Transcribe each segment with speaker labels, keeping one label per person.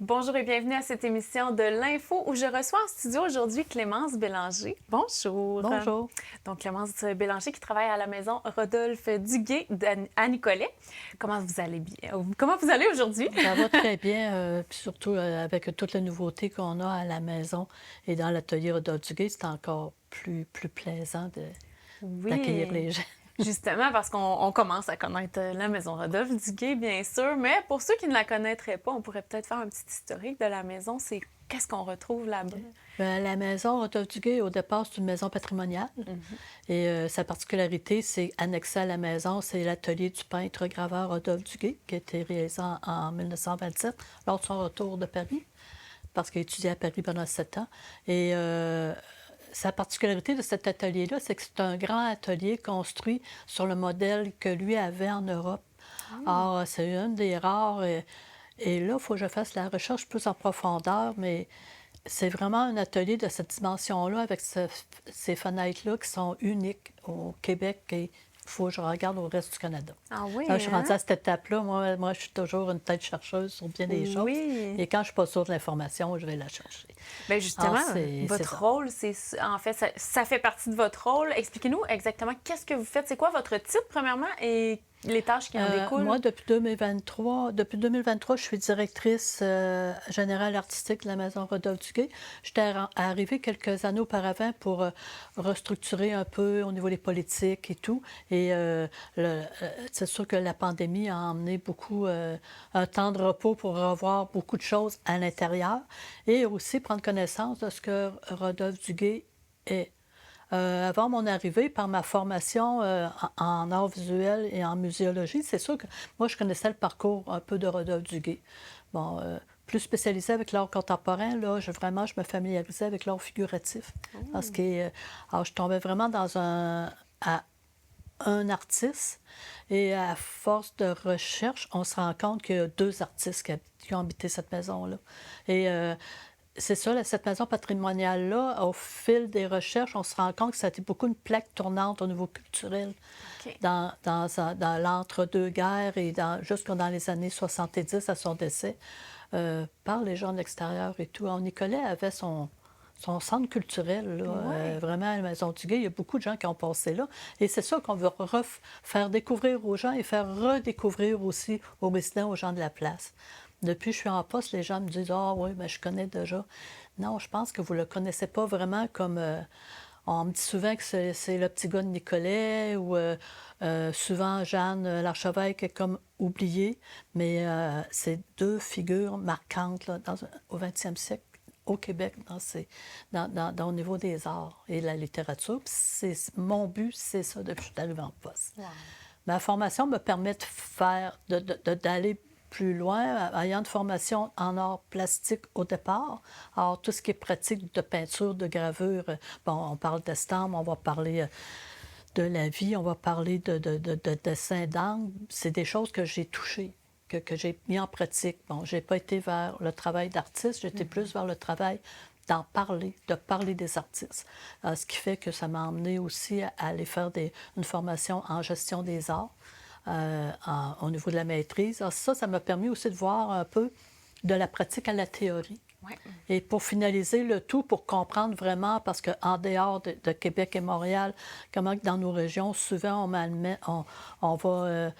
Speaker 1: Bonjour et bienvenue à cette émission de l'Info où je reçois en studio aujourd'hui Clémence Bélanger. Bonjour.
Speaker 2: Bonjour.
Speaker 1: Donc Clémence Bélanger qui travaille à la maison Rodolphe Duguay à Nicolet. Comment vous allez bien? Comment vous allez aujourd'hui?
Speaker 2: Ça va très bien, puis surtout avec toutes les nouveautés qu'on a à la maison et dans l'atelier Rodolphe Duguay, c'est encore plus plaisant d'accueillir
Speaker 1: Oui.
Speaker 2: les gens.
Speaker 1: Justement, parce qu'on commence à connaître la maison Rodolphe Duguay, bien sûr, mais pour ceux qui ne la connaîtraient pas, on pourrait peut-être faire un petit historique de la maison. C'est qu'est-ce qu'on retrouve là-bas?
Speaker 2: La maison Rodolphe Duguay, au départ, c'est une maison patrimoniale. Et sa particularité, c'est annexé à la maison, c'est l'atelier du peintre graveur Rodolphe Duguay, qui a été réalisé en 1927, lors de son retour de Paris, parce qu'il a étudié à Paris pendant 7 ans. Et sa particularité de cet atelier-là, c'est que c'est un grand atelier construit sur le modèle que lui avait en Europe. Alors, c'est une des rares. Et là, il faut que je fasse la recherche plus en profondeur, mais c'est vraiment un atelier de cette dimension-là, avec ces fenêtres-là qui sont uniques au Québec et il faut que je regarde au reste du Canada.
Speaker 1: Ah oui,
Speaker 2: Quand je suis
Speaker 1: hein?
Speaker 2: rendue à cette étape-là, moi, je suis toujours une tête chercheuse sur bien des choses.
Speaker 1: Oui.
Speaker 2: Et quand je suis pas sûre de l'information, je vais la chercher.
Speaker 1: Bien justement,
Speaker 2: Alors, c'est
Speaker 1: votre
Speaker 2: ça.
Speaker 1: rôle, c'est en fait, ça fait partie de votre rôle. Expliquez-nous exactement qu'est-ce que vous faites. C'est quoi votre titre, premièrement, et les tâches qui en découlent?
Speaker 2: Moi, depuis 2023, je suis directrice générale artistique de la Maison Rodolphe Duguay. J'étais arrivée quelques années auparavant pour restructurer un peu au niveau des politiques et tout. Et c'est sûr que la pandémie a emmené beaucoup un temps de repos pour revoir beaucoup de choses à l'intérieur et aussi prendre connaissance de ce que Rodolphe Duguay est. Avant mon arrivée, par ma formation en arts visuels et en muséologie, c'est sûr que moi, je connaissais le parcours un peu de Rodolphe Duguay. Bon, plus spécialisée avec l'art contemporain, là, je me familiarisais avec l'art figuratif. Parce que alors, je tombais vraiment dans un artiste et à force de recherche, on se rend compte qu'il y a deux artistes qui ont habité cette maison-là. Et c'est ça, cette maison patrimoniale-là, au fil des recherches, on se rend compte que ça a été beaucoup une plaque tournante au niveau culturel
Speaker 1: OK.
Speaker 2: dans l'entre-deux-guerres et jusque dans les années 70 à son décès, par les gens de l'extérieur et tout. Alors, Nicolet avait son centre culturel, là,
Speaker 1: Ouais.
Speaker 2: vraiment à la Maison Duguay. Il y a beaucoup de gens qui ont passé là. Et c'est ça qu'on veut faire découvrir aux gens et faire redécouvrir aussi aux résidents, aux gens de la place. Depuis que je suis en poste, les gens me disent « Ah oui, mais je connais déjà. » Non, je pense que vous ne le connaissez pas vraiment comme... on me dit souvent que c'est le petit gars de Nicolet ou souvent Jeanne l'archevêque est comme oubliée, mais c'est deux figures marquantes là, au 20e siècle au Québec au niveau des arts et de la littérature. Puis mon but, c'est ça depuis que je suis arrivée en poste.
Speaker 1: Wow.
Speaker 2: Ma formation me permet d'aller plus loin, ayant une formation en art plastique au départ. Alors, tout ce qui est pratique de peinture, de gravure, bon, on parle d'estampes, on va parler de la vie, on va parler de dessin d'angle. C'est des choses que j'ai touchées, que j'ai mis en pratique. Bon, je n'ai pas été vers le travail d'artiste, j'étais plus vers le travail de parler des artistes. Ce qui fait que ça m'a emmené aussi à aller faire une formation en gestion des arts. Au niveau de la maîtrise. Alors ça m'a permis aussi de voir un peu de la pratique à la théorie.
Speaker 1: Ouais.
Speaker 2: Et pour finaliser le tout, pour comprendre vraiment, parce qu'en dehors de Québec et Montréal, comment que dans nos régions, souvent, on va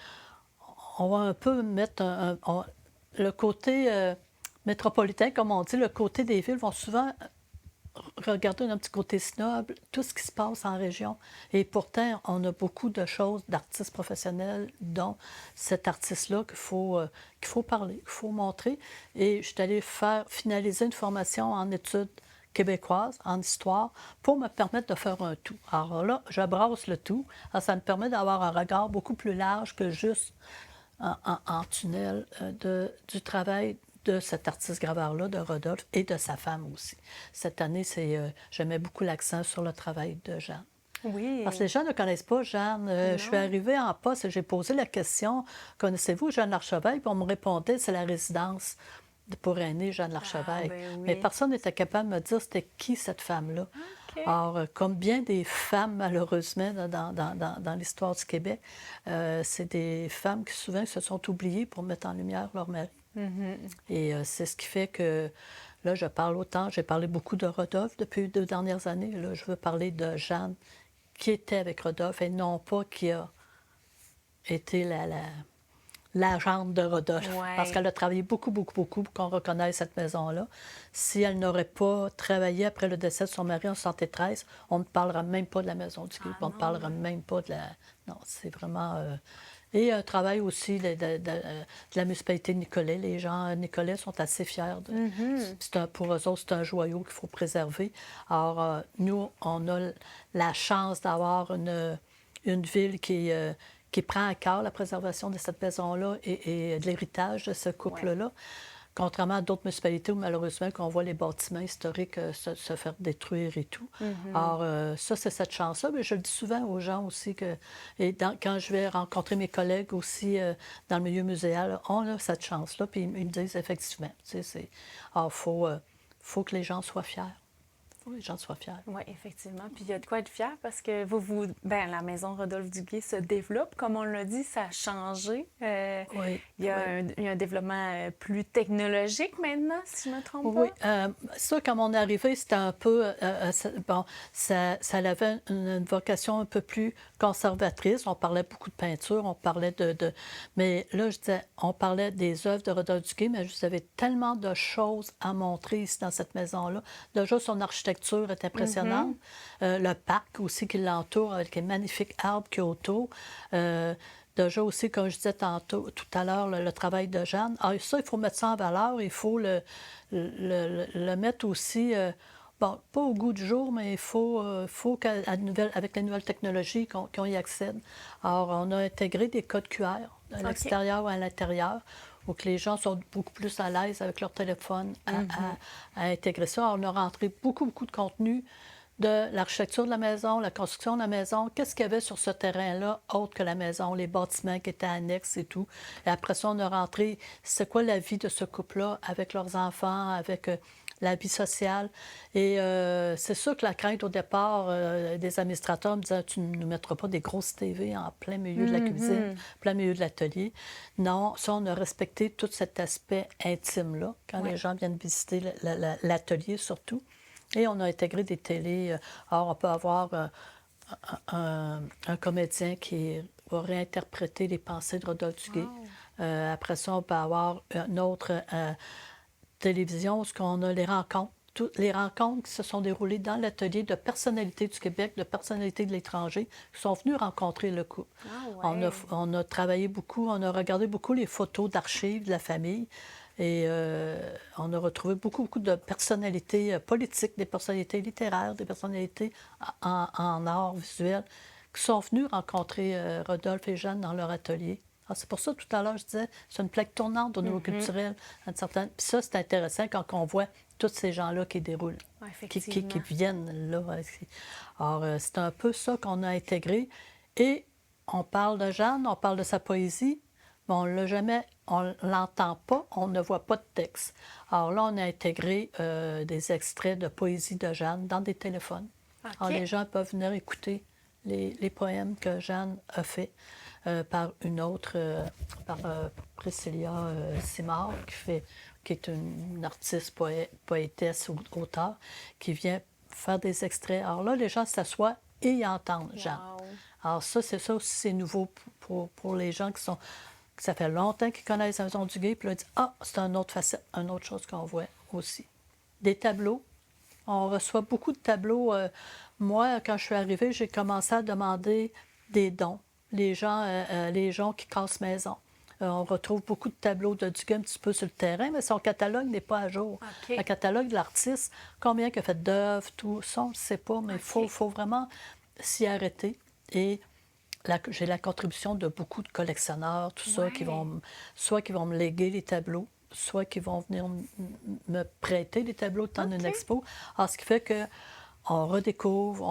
Speaker 2: un peu mettre le côté métropolitain, comme on dit, le côté des villes vont souvent regarder d'un petit côté snob, tout ce qui se passe en région. Et pourtant, on a beaucoup de choses d'artistes professionnels, dont cet artiste-là qu'il faut parler, qu'il faut montrer. Et je suis allée finaliser une formation en études québécoises, en histoire, pour me permettre de faire un tout. Alors là, je brasse le tout. Alors, ça me permet d'avoir un regard beaucoup plus large que juste en tunnel du travail de cet artiste graveur-là, de Rodolphe, et de sa femme aussi. Cette année, je mets beaucoup l'accent sur le travail de Jeanne.
Speaker 1: Oui.
Speaker 2: Parce que les gens ne connaissent pas Jeanne. Je suis arrivée en poste et j'ai posé la question « Connaissez-vous Jeanne Larchevêque? » Puis on me répondait « C'est la résidence pour aînés Jeanne Larchevêque.
Speaker 1: Ben oui.
Speaker 2: Mais personne n'était capable de me dire c'était qui cette femme-là.
Speaker 1: OK.
Speaker 2: Alors, comme bien des femmes, malheureusement, dans l'histoire du Québec, c'est des femmes qui souvent se sont oubliées pour mettre en lumière leur mari. Et c'est ce qui fait que là, je parle autant, j'ai parlé beaucoup de Rodolphe depuis les 2 dernières années. Là, je veux parler de Jeanne qui était avec Rodolphe et non pas qui a été l'agente de Rodolphe. Parce
Speaker 1: Ouais.
Speaker 2: qu'elle a travaillé beaucoup, beaucoup, beaucoup pour qu'on reconnaisse cette maison-là. Si elle n'aurait pas travaillé après le décès de son mari en 73, on ne parlera même pas de la maison du Québec.
Speaker 1: Ah
Speaker 2: On ne
Speaker 1: non,
Speaker 2: parlera
Speaker 1: hein.
Speaker 2: même pas de la... Non, c'est vraiment... Et un travail aussi de la municipalité de Nicolet. Les gens Nicolet sont assez fiers. Pour eux autres, c'est un joyau qu'il faut préserver. Alors, nous, on a la chance d'avoir une ville qui prend à cœur la préservation de cette maison-là et de l'héritage de ce
Speaker 1: Ouais.
Speaker 2: couple-là. Contrairement à d'autres municipalités où, malheureusement, qu'on voit les bâtiments historiques se faire détruire et tout. Alors, ça, c'est cette chance-là. Mais je le dis souvent aux gens aussi que... Et quand je vais rencontrer mes collègues aussi dans le milieu muséal, on a cette chance-là. Puis ils me disent effectivement, tu sais, alors, faut que les gens soient fiers. Faut que les gens soient fiers.
Speaker 1: Oui, effectivement. Puis il y a de quoi être fier parce que la maison Rodolphe Duguay se développe. Comme on l'a dit, ça a changé.
Speaker 2: Oui,
Speaker 1: Il y a
Speaker 2: oui.
Speaker 1: il y a un développement plus technologique maintenant, si je ne me trompe
Speaker 2: Oui,
Speaker 1: pas.
Speaker 2: ça, quand on est arrivé, c'était un peu... bon, ça avait une vocation un peu plus conservatrice. On parlait beaucoup de peinture, on parlait mais là, je disais, on parlait des œuvres de Rodolphe Duguay, mais vous avez tellement de choses à montrer ici dans cette maison-là. Déjà, son architecture est impressionnante. Le parc aussi qui l'entoure, avec les magnifiques arbres qu'il y a autour. Déjà aussi, comme je disais tout à l'heure, le travail de Jeanne. Ah, ça, il faut mettre ça en valeur. Il faut le mettre aussi, bon, pas au goût du jour, mais il faut avec les nouvelles technologies, qu'on y accède. Alors, on a intégré des codes QR à
Speaker 1: OK.
Speaker 2: l'extérieur ou à l'intérieur, où que les gens sont beaucoup plus à l'aise avec leur téléphone à intégrer ça. Alors, on a rentré beaucoup, beaucoup de contenu de l'architecture de la maison, la construction de la maison, qu'est-ce qu'il y avait sur ce terrain-là, autre que la maison, les bâtiments qui étaient annexes et tout. Et après ça, on a rentré, c'est quoi la vie de ce couple-là avec leurs enfants, avec la vie sociale. Et c'est sûr que la crainte au départ des administrateurs me disaient, tu ne nous mettras pas des grosses TV en plein milieu de la cuisine, plein milieu de l'atelier. Non, ça, on a respecté tout cet aspect intime-là, quand
Speaker 1: Ouais.
Speaker 2: les gens viennent visiter l'atelier surtout. Et on a intégré des télés. Alors, on peut avoir un comédien qui va réinterpréter les pensées de Rodolphe Duguay.
Speaker 1: Wow.
Speaker 2: Après ça, on peut avoir une autre télévision où on a les rencontres. Toutes les rencontres qui se sont déroulées dans l'atelier de personnalités du Québec, de personnalités de l'étranger, qui sont venues rencontrer le couple.
Speaker 1: Ah ouais.
Speaker 2: On a travaillé beaucoup, on a regardé beaucoup les photos d'archives de la famille. Et on a retrouvé beaucoup, beaucoup de personnalités politiques, des personnalités littéraires, des personnalités en art visuel qui sont venues rencontrer Rodolphe et Jeanne dans leur atelier. Alors, c'est pour ça, tout à l'heure, je disais, c'est une plaque tournante au niveau culturel. Puis ça, c'est intéressant quand on voit tous ces gens-là qui déroulent,
Speaker 1: Ouais,
Speaker 2: qui
Speaker 1: effectivement.
Speaker 2: viennent là. Alors, c'est un peu ça qu'on a intégré. Et on parle de Jeanne, on parle de sa poésie, mais on l'a jamais, on l'entend pas, on ne voit pas de texte. Alors là, on a intégré des extraits de poésie de Jeanne dans des téléphones. Alors
Speaker 1: OK.
Speaker 2: les gens peuvent venir écouter les poèmes que Jeanne a faits par une autre, par Priscilla Simard, qui est une artiste, poétesse ou auteur, qui vient faire des extraits. Alors là, les gens s'assoient et ils entendent Jeanne.
Speaker 1: Wow.
Speaker 2: Alors ça aussi, c'est nouveau pour les gens que ça fait longtemps qu'ils connaissent la Maison Duguay, puis là, ils disent « Ah, c'est une autre facette, une autre chose qu'on voit aussi. » Des tableaux. On reçoit beaucoup de tableaux. Moi, quand je suis arrivée, j'ai commencé à demander des dons. Les gens qui cassent maison. On retrouve beaucoup de tableaux de Duguay un petit peu sur le terrain, mais son catalogue n'est pas à jour.
Speaker 1: OK.
Speaker 2: Le catalogue de l'artiste, combien il a fait d'œuvres, tout ça, on ne sait pas, mais il
Speaker 1: OK.
Speaker 2: faut vraiment s'y arrêter. Et j'ai la contribution de beaucoup de collectionneurs, tout ça, soit qui vont me léguer les tableaux, soit qui vont venir me prêter des tableaux de temps d'une
Speaker 1: OK.
Speaker 2: expo. Alors, ce qui fait qu'on redécouvre,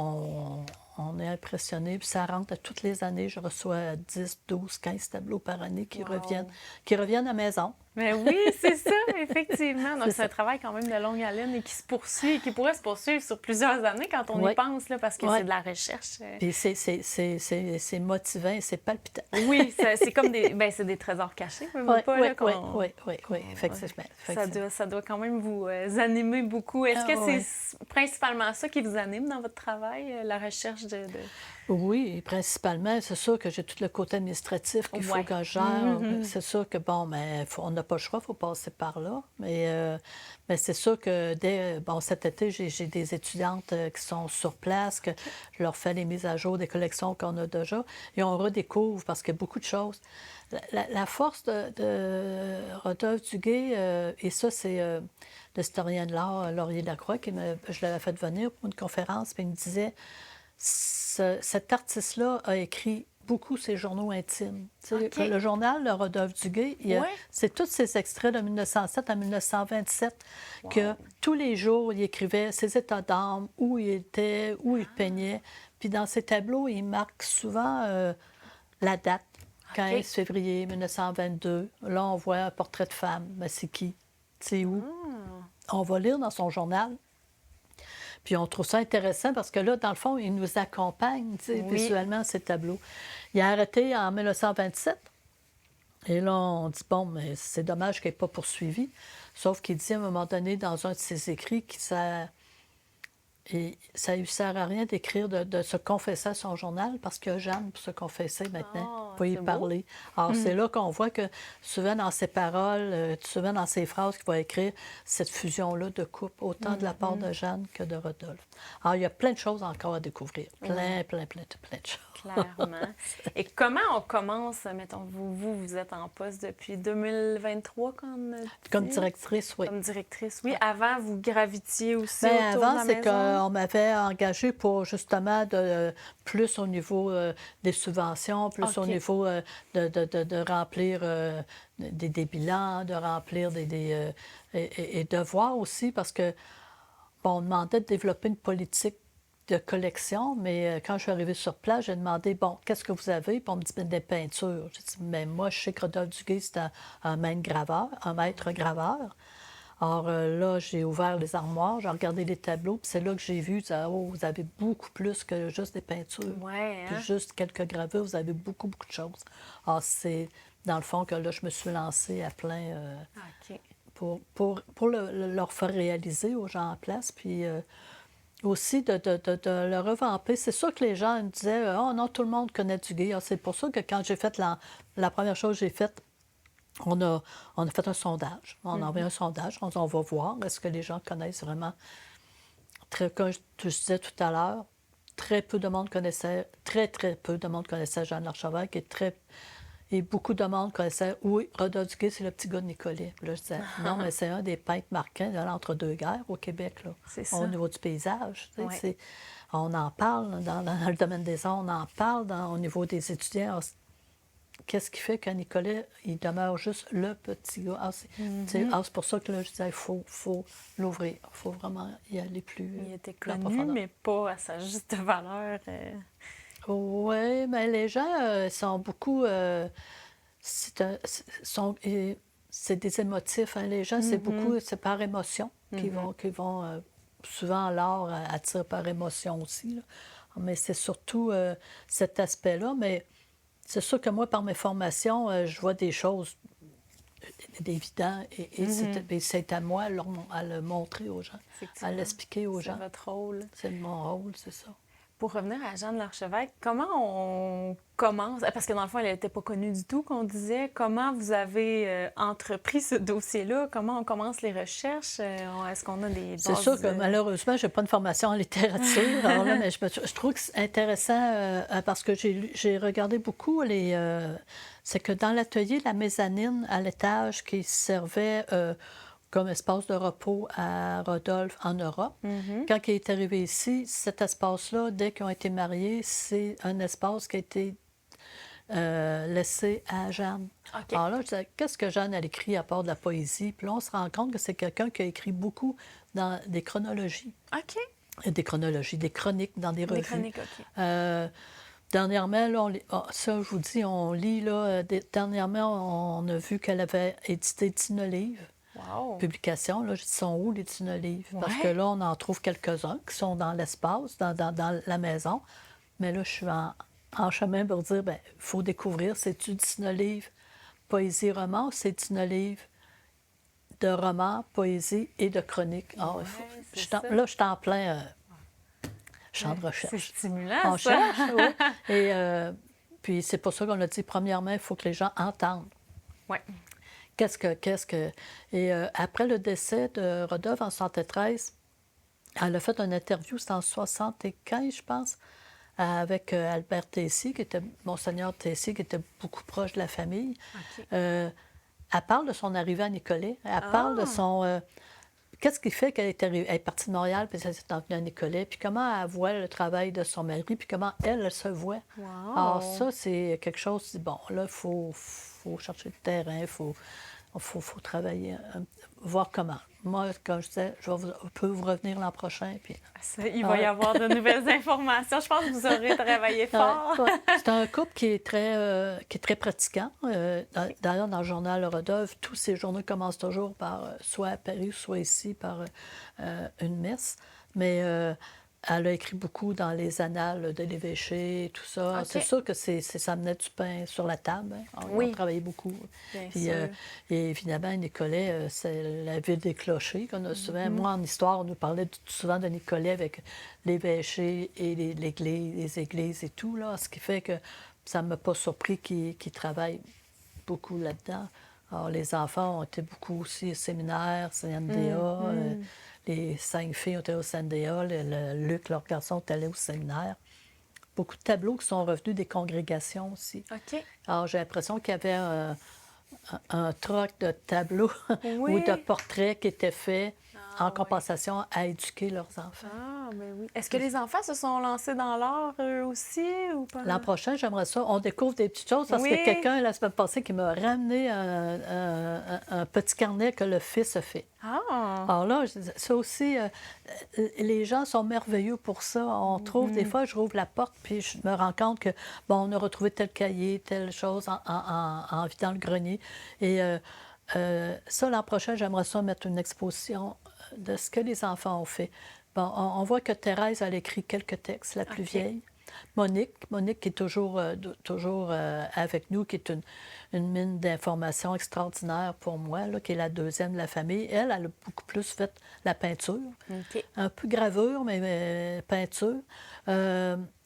Speaker 2: on est impressionné, puis ça rentre à toutes les années. Je reçois 10, 12, 15 tableaux par année qui
Speaker 1: Wow.
Speaker 2: reviennent à la maison.
Speaker 1: Mais oui, c'est ça, effectivement. Donc,
Speaker 2: C'est
Speaker 1: c'est un
Speaker 2: ça.
Speaker 1: travail quand même de longue haleine et qui se poursuit, et qui pourrait se poursuivre sur plusieurs années quand on y
Speaker 2: Oui,
Speaker 1: pense, là, parce que
Speaker 2: oui.
Speaker 1: c'est de la recherche.
Speaker 2: Puis c'est motivant et c'est palpitant.
Speaker 1: Oui, c'est comme des, ben, c'est des trésors cachés, veux,
Speaker 2: Oui,
Speaker 1: veux pas,
Speaker 2: oui,
Speaker 1: là,
Speaker 2: oui,
Speaker 1: qu'on...
Speaker 2: oui, oui, oui, effectivement.
Speaker 1: Ça doit quand même vous animer beaucoup. Est-ce que c'est
Speaker 2: Oui.
Speaker 1: principalement ça qui vous anime dans votre travail, la recherche de...
Speaker 2: Oui, et principalement, c'est sûr que j'ai tout le côté administratif qu'il faut
Speaker 1: Ouais.
Speaker 2: que je gère. C'est sûr que, bon, mais on n'a pas le choix, il faut passer par là. Mais c'est sûr que bon, cet été, j'ai des étudiantes qui sont sur place, que je leur fais les mises à jour des collections qu'on a déjà, et on redécouvre parce qu'il y a beaucoup de choses. La force de Rodolphe Duguay, et ça, c'est l'historien de l'art, Laurier Lacroix, je l'avais fait venir pour une conférence, puis il me disait cet artiste-là a écrit beaucoup ses journaux intimes.
Speaker 1: OK.
Speaker 2: Le journal de Rodolphe Duguay,
Speaker 1: Ouais.
Speaker 2: c'est tous ses extraits de 1907 à 1927 que tous les jours, il écrivait ses états d'âme, où il était, où il peignait. Puis dans ses tableaux, il marque souvent la date, 15 février 1922. Là, on voit un portrait de femme. Mais c'est qui? C'est où? On va lire dans son journal. Puis on trouve ça intéressant parce que là, dans le fond, il nous accompagne visuellement, ces tableaux. Il a arrêté en 1927. Et là, on dit, bon, mais c'est dommage qu'il n'ait pas poursuivi. Sauf qu'il dit à un moment donné, dans un de ses écrits, que ça ne lui sert à rien d'écrire, de se confesser à son journal parce qu'il y a Jeanne pour se confesser maintenant, pour y parler. Alors, c'est là qu'on voit que souvent dans ses paroles, souvent dans ses phrases qu'il va écrire, cette fusion-là de couple, autant de la part de Jeanne que de Rodolphe. Alors, il y a plein de choses encore à découvrir. Plein de choses.
Speaker 1: Clairement. Et comment on commence, mettons, vous êtes en poste depuis 2023, comme on a dit?
Speaker 2: Comme directrice, oui.
Speaker 1: Comme directrice, oui. Avant, vous gravitiez aussi
Speaker 2: Bien,
Speaker 1: autour de
Speaker 2: avant,
Speaker 1: la
Speaker 2: c'est
Speaker 1: maison?
Speaker 2: qu'on m'avait engagée pour justement plus au niveau des subventions, plus au
Speaker 1: OK.
Speaker 2: niveau de remplir des bilans, de remplir et de voir aussi, parce que, bon, on demandait de développer une politique de collection, mais quand je suis arrivée sur place, j'ai demandé, bon, qu'est-ce que vous avez? Puis on me dit, des peintures. J'ai dit, mais moi, je sais que Rodolphe Duguay, c'est un maître graveur. Alors là, j'ai ouvert les armoires, j'ai regardé les tableaux, puis c'est là que j'ai vu, oh, vous avez beaucoup plus que juste des peintures.
Speaker 1: Ouais,
Speaker 2: Puis
Speaker 1: hein?
Speaker 2: juste quelques gravures, vous avez beaucoup, beaucoup de choses. Alors, c'est dans le fond que là, je me suis lancée à plein
Speaker 1: OK.
Speaker 2: pour leur faire réaliser aux gens en place, puis aussi de le revamper. C'est sûr que les gens me disaient, oh non, tout le monde connaît Duguay. Alors, c'est pour ça que quand j'ai fait la première chose que j'ai faite, on a fait un sondage. On a envoyé un sondage. On va voir, est-ce que les gens connaissent vraiment. Comme je disais tout à l'heure, très peu de monde connaissait, très peu de monde connaissait Jeanne Larchevêque et beaucoup de monde connaissait, oui, Rodolphe Duguay, c'est le petit gars de Nicolet. Puis là, je disais, non, mais c'est un des peintres marquants de l'entre-deux-guerres au Québec, là,
Speaker 1: C'est ça.
Speaker 2: au niveau du paysage. Tu sais,
Speaker 1: Ouais.
Speaker 2: on en parle dans le domaine des arts, on en parle au niveau des étudiants. Alors, qu'est-ce qui fait qu'à Nicolet, il demeure juste le petit gars? C'est pour ça que là, je disais, il faut l'ouvrir. Il faut vraiment y aller plus
Speaker 1: Il était
Speaker 2: plus en
Speaker 1: connu,
Speaker 2: profondeur.
Speaker 1: mais pas à sa juste valeur.
Speaker 2: Oui, mais les gens sont beaucoup... c'est des émotifs. Hein. Les gens, c'est par émotion qu'ils vont souvent, l'art attire par émotion aussi. Là. Mais c'est surtout cet aspect-là. Mais c'est sûr que moi, par mes formations, je vois des choses évidentes et c'est à moi à le montrer aux gens, à l'expliquer aux gens.
Speaker 1: C'est votre rôle.
Speaker 2: C'est mon rôle, c'est ça.
Speaker 1: Pour revenir à Jeanne Larchevêque, comment on commence? Parce que dans le fond, elle n'était pas connue du tout, qu'on disait. Comment vous avez entrepris ce dossier-là? Comment on commence les recherches? Est-ce qu'on a des bases...
Speaker 2: C'est sûr que malheureusement, je n'ai pas de formation en littérature. Alors là, mais je trouve que c'est intéressant parce que j'ai regardé beaucoup c'est que dans l'atelier, la mezzanine à l'étage qui servait comme espace de repos à Rodolphe en Europe. Quand il est arrivé ici, cet espace-là, dès qu'ils ont été mariés, c'est un espace qui a été laissé à Jeanne.
Speaker 1: OK.
Speaker 2: Alors là, je disais, qu'est-ce que Jeanne a écrit à part de la poésie? Puis là, on se rend compte que c'est quelqu'un qui a écrit beaucoup dans des chronologies.
Speaker 1: OK.
Speaker 2: Des chronologies, des chroniques dans des revues.
Speaker 1: Des chroniques, OK.
Speaker 2: Dernièrement, là, ça, je vous dis, on lit, là, dernièrement, on a vu qu'elle avait édité 19 livres,
Speaker 1: Wow!
Speaker 2: publications. Là, je dis, sont où les 19 livres? Parce que
Speaker 1: Ouais.
Speaker 2: là, on en trouve quelques-uns qui sont dans l'espace, dans la maison. Mais là, je suis en chemin pour dire, bien, il faut découvrir, c'est-tu 19 livres poésie-roman ou c'est 19 livres de romans, poésie et de chroniques? Alors,
Speaker 1: Ouais, c'est
Speaker 2: je
Speaker 1: ça.
Speaker 2: là, je suis en plein champ de
Speaker 1: C'est
Speaker 2: recherche.
Speaker 1: stimulant,
Speaker 2: On
Speaker 1: ça!
Speaker 2: cherche, oui. Et puis c'est pour ça qu'on a dit, premièrement, il faut que les gens entendent.
Speaker 1: Ouais.
Speaker 2: Qu'est-ce que... Et après le décès de Rodolphe en 73, elle a fait une interview, c'était en 75, je pense, avec Albert Tessier, qui était Monseigneur Tessier, qui était beaucoup proche de la famille.
Speaker 1: OK.
Speaker 2: Elle parle de son arrivée à Nicolet. Elle parle de son... qu'est-ce qui fait qu'elle elle est partie de Montréal, puis elle s'est envenue à Nicolet, puis comment elle voit le travail de son mari, puis comment elle se voit. Alors
Speaker 1: Wow!
Speaker 2: ça, c'est quelque chose, bon, là, il faut chercher le terrain, il faut travailler, voir comment. Moi, comme je disais, je peux vous revenir l'an prochain, puis...
Speaker 1: Il va y avoir de nouvelles informations. Je pense que vous aurez travaillé fort.
Speaker 2: Ouais. C'est un couple qui est très pratiquant. D'ailleurs, dans le journal Le Rodolphe, tous ces journaux commencent toujours par, soit à Paris, soit ici, par une messe. Mais elle a écrit beaucoup dans les annales de l'évêché et tout ça.
Speaker 1: OK.
Speaker 2: C'est sûr que ça menait du pain sur la table. Hein. On
Speaker 1: Oui.
Speaker 2: travaillait beaucoup.
Speaker 1: Bien
Speaker 2: Puis,
Speaker 1: sûr.
Speaker 2: et évidemment, Nicolet, c'est la ville des clochers qu'on a souvent.
Speaker 1: Mm-hmm.
Speaker 2: Moi, en histoire, on nous parlait souvent de Nicolet avec l'évêché et les églises et tout, là, ce qui fait que ça ne m'a pas surpris qu'ils travaillent beaucoup là-dedans. Alors, les enfants ont été beaucoup aussi au séminaire, CNDA. Les 5 filles ont été au CNDA. Luc, leur garçon, est allé au séminaire. Beaucoup de tableaux qui sont revenus des congrégations aussi.
Speaker 1: OK.
Speaker 2: Alors, j'ai l'impression qu'il y avait un troc de tableaux ou
Speaker 1: Oui.
Speaker 2: de portraits qui étaient faits en
Speaker 1: ouais.
Speaker 2: compensation à éduquer leurs enfants.
Speaker 1: Ah, mais oui. Est-ce que les enfants se sont lancés dans l'art, eux aussi, ou pas?
Speaker 2: L'an prochain, j'aimerais ça. On découvre des petites choses parce
Speaker 1: Oui.
Speaker 2: que quelqu'un, la semaine passée, qui m'a ramené un petit carnet que le fils a fait.
Speaker 1: Ah!
Speaker 2: Alors là, ça aussi, les gens sont merveilleux pour ça. On trouve, des fois, je rouvre la porte, puis je me rends compte que, bon, on a retrouvé tel cahier, telle chose en vidant le grenier. Et ça, l'an prochain, j'aimerais ça mettre une exposition de ce que les enfants ont fait. Bon, on voit que Thérèse, elle écrit quelques textes, la plus vieille. Monique qui est toujours avec nous, qui est une mine d'informations extraordinaire pour moi, là, qui est la deuxième de la famille. Elle a beaucoup plus fait la peinture.
Speaker 1: OK.
Speaker 2: Un peu gravure, mais peinture.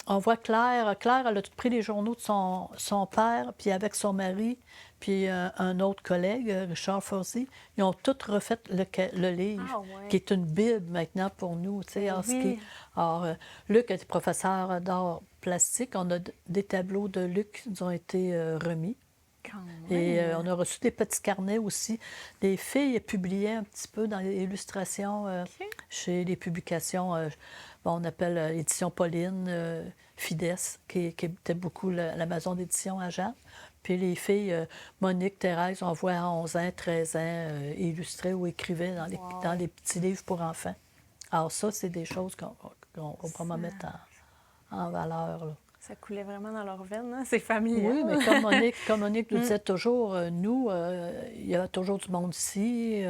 Speaker 2: On voit Claire. Claire, elle a pris les journaux de son père, puis avec son mari, puis un autre collègue, Richard Forzy, ils ont tous refait le livre,
Speaker 1: Ah, ouais.
Speaker 2: qui est une bible maintenant pour nous. Tu sais,
Speaker 1: Oui.
Speaker 2: Alors, Luc était professeur d'art plastique. On a des tableaux de Luc qui nous ont été remis.
Speaker 1: Quand
Speaker 2: Et
Speaker 1: même.
Speaker 2: on a reçu des petits carnets aussi. Les filles publiaient un petit peu dans les illustrations chez les publications, bon, on appelle Édition Pauline, Fides, qui était beaucoup la maison d'édition à Jeanne. Puis les filles, Monique, Thérèse, on voit à 11 ans, 13 ans, illustrées ou écrivaient dans les petits livres pour enfants. Alors ça, c'est des choses qu'on va vraiment mettre en valeur, là.
Speaker 1: Ça coulait vraiment dans leurs veines, hein? C'est familial.
Speaker 2: Oui, mais comme Monique nous disait toujours, nous, il y a toujours du monde ici.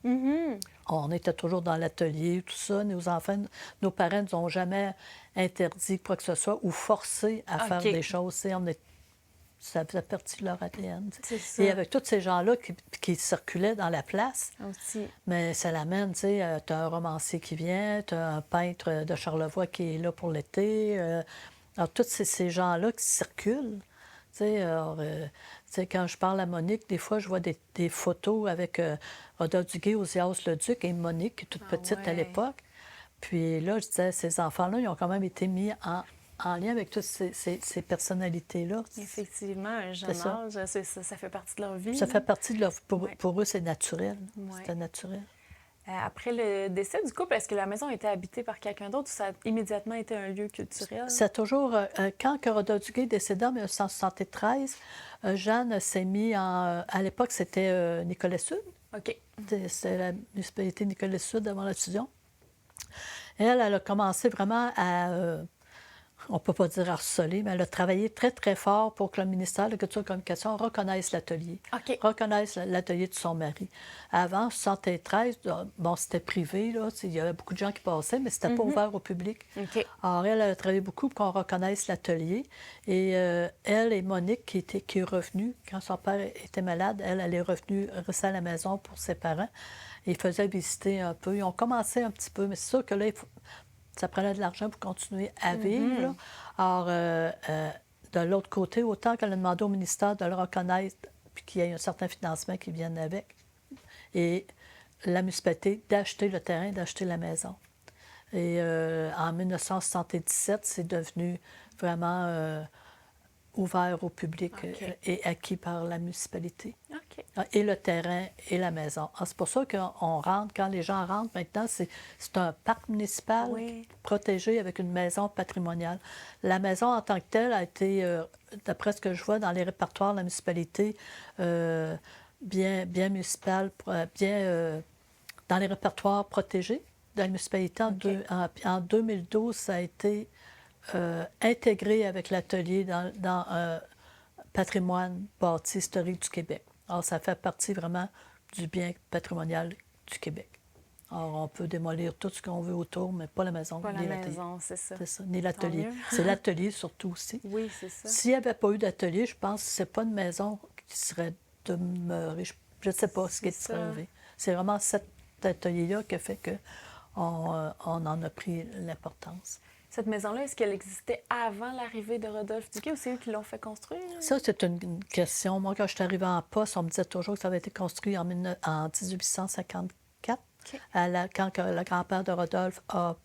Speaker 2: On était toujours dans l'atelier, tout ça. Nos enfants, nos parents ne nous ont jamais interdit quoi que ce soit ou forcé à faire des choses. Ça faisait partie de leur ADN.
Speaker 1: C'est ça.
Speaker 2: Et avec tous ces gens-là qui circulaient dans la place,
Speaker 1: Aussi.
Speaker 2: mais ça l'amène, tu sais, tu as un romancier qui vient, tu as un peintre de Charlevoix qui est là pour l'été. Alors, tous ces gens-là qui circulent, tu sais, quand je parle à Monique, des fois, je vois des photos avec Rodolphe Duguay, Osias Leduc et Monique, qui est toute petite à l'époque. Puis là, je disais, ces enfants-là, ils ont quand même été mis en lien avec toutes ces personnalités-là.
Speaker 1: Effectivement, un jeune âge, ça fait partie de leur vie.
Speaker 2: Ça fait partie de leur... Pour eux, c'est naturel.
Speaker 1: Ouais.
Speaker 2: C'était naturel.
Speaker 1: Après le décès du couple, est-ce que la maison a été habitée par quelqu'un d'autre ou ça a immédiatement été un lieu culturel?
Speaker 2: Ça a toujours... quand Rodolphe Duguay décéda en 1973, Jeanne s'est mis en... À l'époque, c'était Nicolet-Sud.
Speaker 1: OK.
Speaker 2: C'était la municipalité Nicolet-Sud avant la fusion. Elle a commencé vraiment à on ne peut pas dire harcelé, mais elle a travaillé très, très fort pour que le ministère de la Culture et de la Communication reconnaisse l'atelier,
Speaker 1: OK.
Speaker 2: reconnaisse l'atelier de son mari. Avant, en 1973, bon, c'était privé, là, il y avait beaucoup de gens qui passaient, mais c'était pas ouvert au public.
Speaker 1: OK.
Speaker 2: Alors, elle a travaillé beaucoup pour qu'on reconnaisse l'atelier. Et elle et Monique, qui est revenue, quand son père était malade, elle est revenue rester à la maison pour ses parents. Ils faisaient visiter un peu. Ils ont commencé un petit peu, mais c'est sûr que là, ça prenait de l'argent pour continuer à vivre. Là. Alors, de l'autre côté, autant qu'elle a demandé au ministère de le reconnaître puis qu'il y ait un certain financement qui vienne avec, et la municipalité d'acheter le terrain, d'acheter la maison. Et en 1977, c'est devenu vraiment ouvert au public et acquis par la municipalité.
Speaker 1: OK.
Speaker 2: Et le terrain et la maison. Alors, c'est pour ça qu'on rentre, quand les gens rentrent maintenant, c'est un parc municipal protégé avec une maison patrimoniale. La maison en tant que telle a été, d'après ce que je vois dans les répertoires de la municipalité, bien municipal, bien dans les répertoires protégés de la municipalité. En 2012, ça a été intégré avec l'atelier dans patrimoine bâti historique du Québec. Alors, ça fait partie vraiment du bien patrimonial du Québec. Alors, on peut démolir tout ce qu'on veut autour, mais pas la maison,
Speaker 1: Pas
Speaker 2: ni
Speaker 1: la
Speaker 2: l'atelier.
Speaker 1: maison, c'est ça.
Speaker 2: C'est ça, ni l'atelier.
Speaker 1: mieux.
Speaker 2: C'est l'atelier surtout aussi.
Speaker 1: Oui, c'est ça.
Speaker 2: S'il n'y avait pas eu d'atelier, je pense que ce n'est pas une maison qui serait demeurée. Je ne sais pas ce qui serait arrivé. C'est vraiment cet atelier-là qui a fait qu'on en a pris l'importance.
Speaker 1: Cette maison-là, est-ce qu'elle existait avant l'arrivée de Rodolphe Duguay ou c'est eux qui l'ont fait construire?
Speaker 2: Ça, c'est une question. Moi, quand je suis arrivée en poste, on me disait toujours que ça avait été construit en 1854, quand le grand-père de Rodolphe a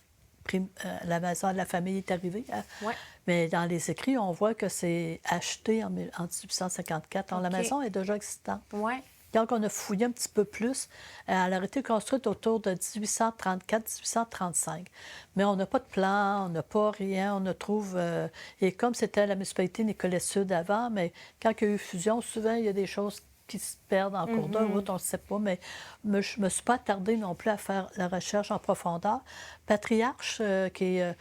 Speaker 2: pris la maison de la famille est arrivée.
Speaker 1: Ouais.
Speaker 2: Mais dans les écrits, on voit que c'est acheté en 1854. Alors, la maison est déjà existante.
Speaker 1: Oui.
Speaker 2: Quand on a fouillé un petit peu plus, elle a été construite autour de 1834-1835. Mais on n'a pas de plan, on n'a pas rien, on ne trouve... et comme c'était la municipalité Nicolet-Sud avant, mais quand il y a eu fusion, souvent, il y a des choses qui se perdent en cours de route, on ne sait pas. Mais je ne me suis pas attardée non plus à faire la recherche en profondeur. Patriarche, qui est...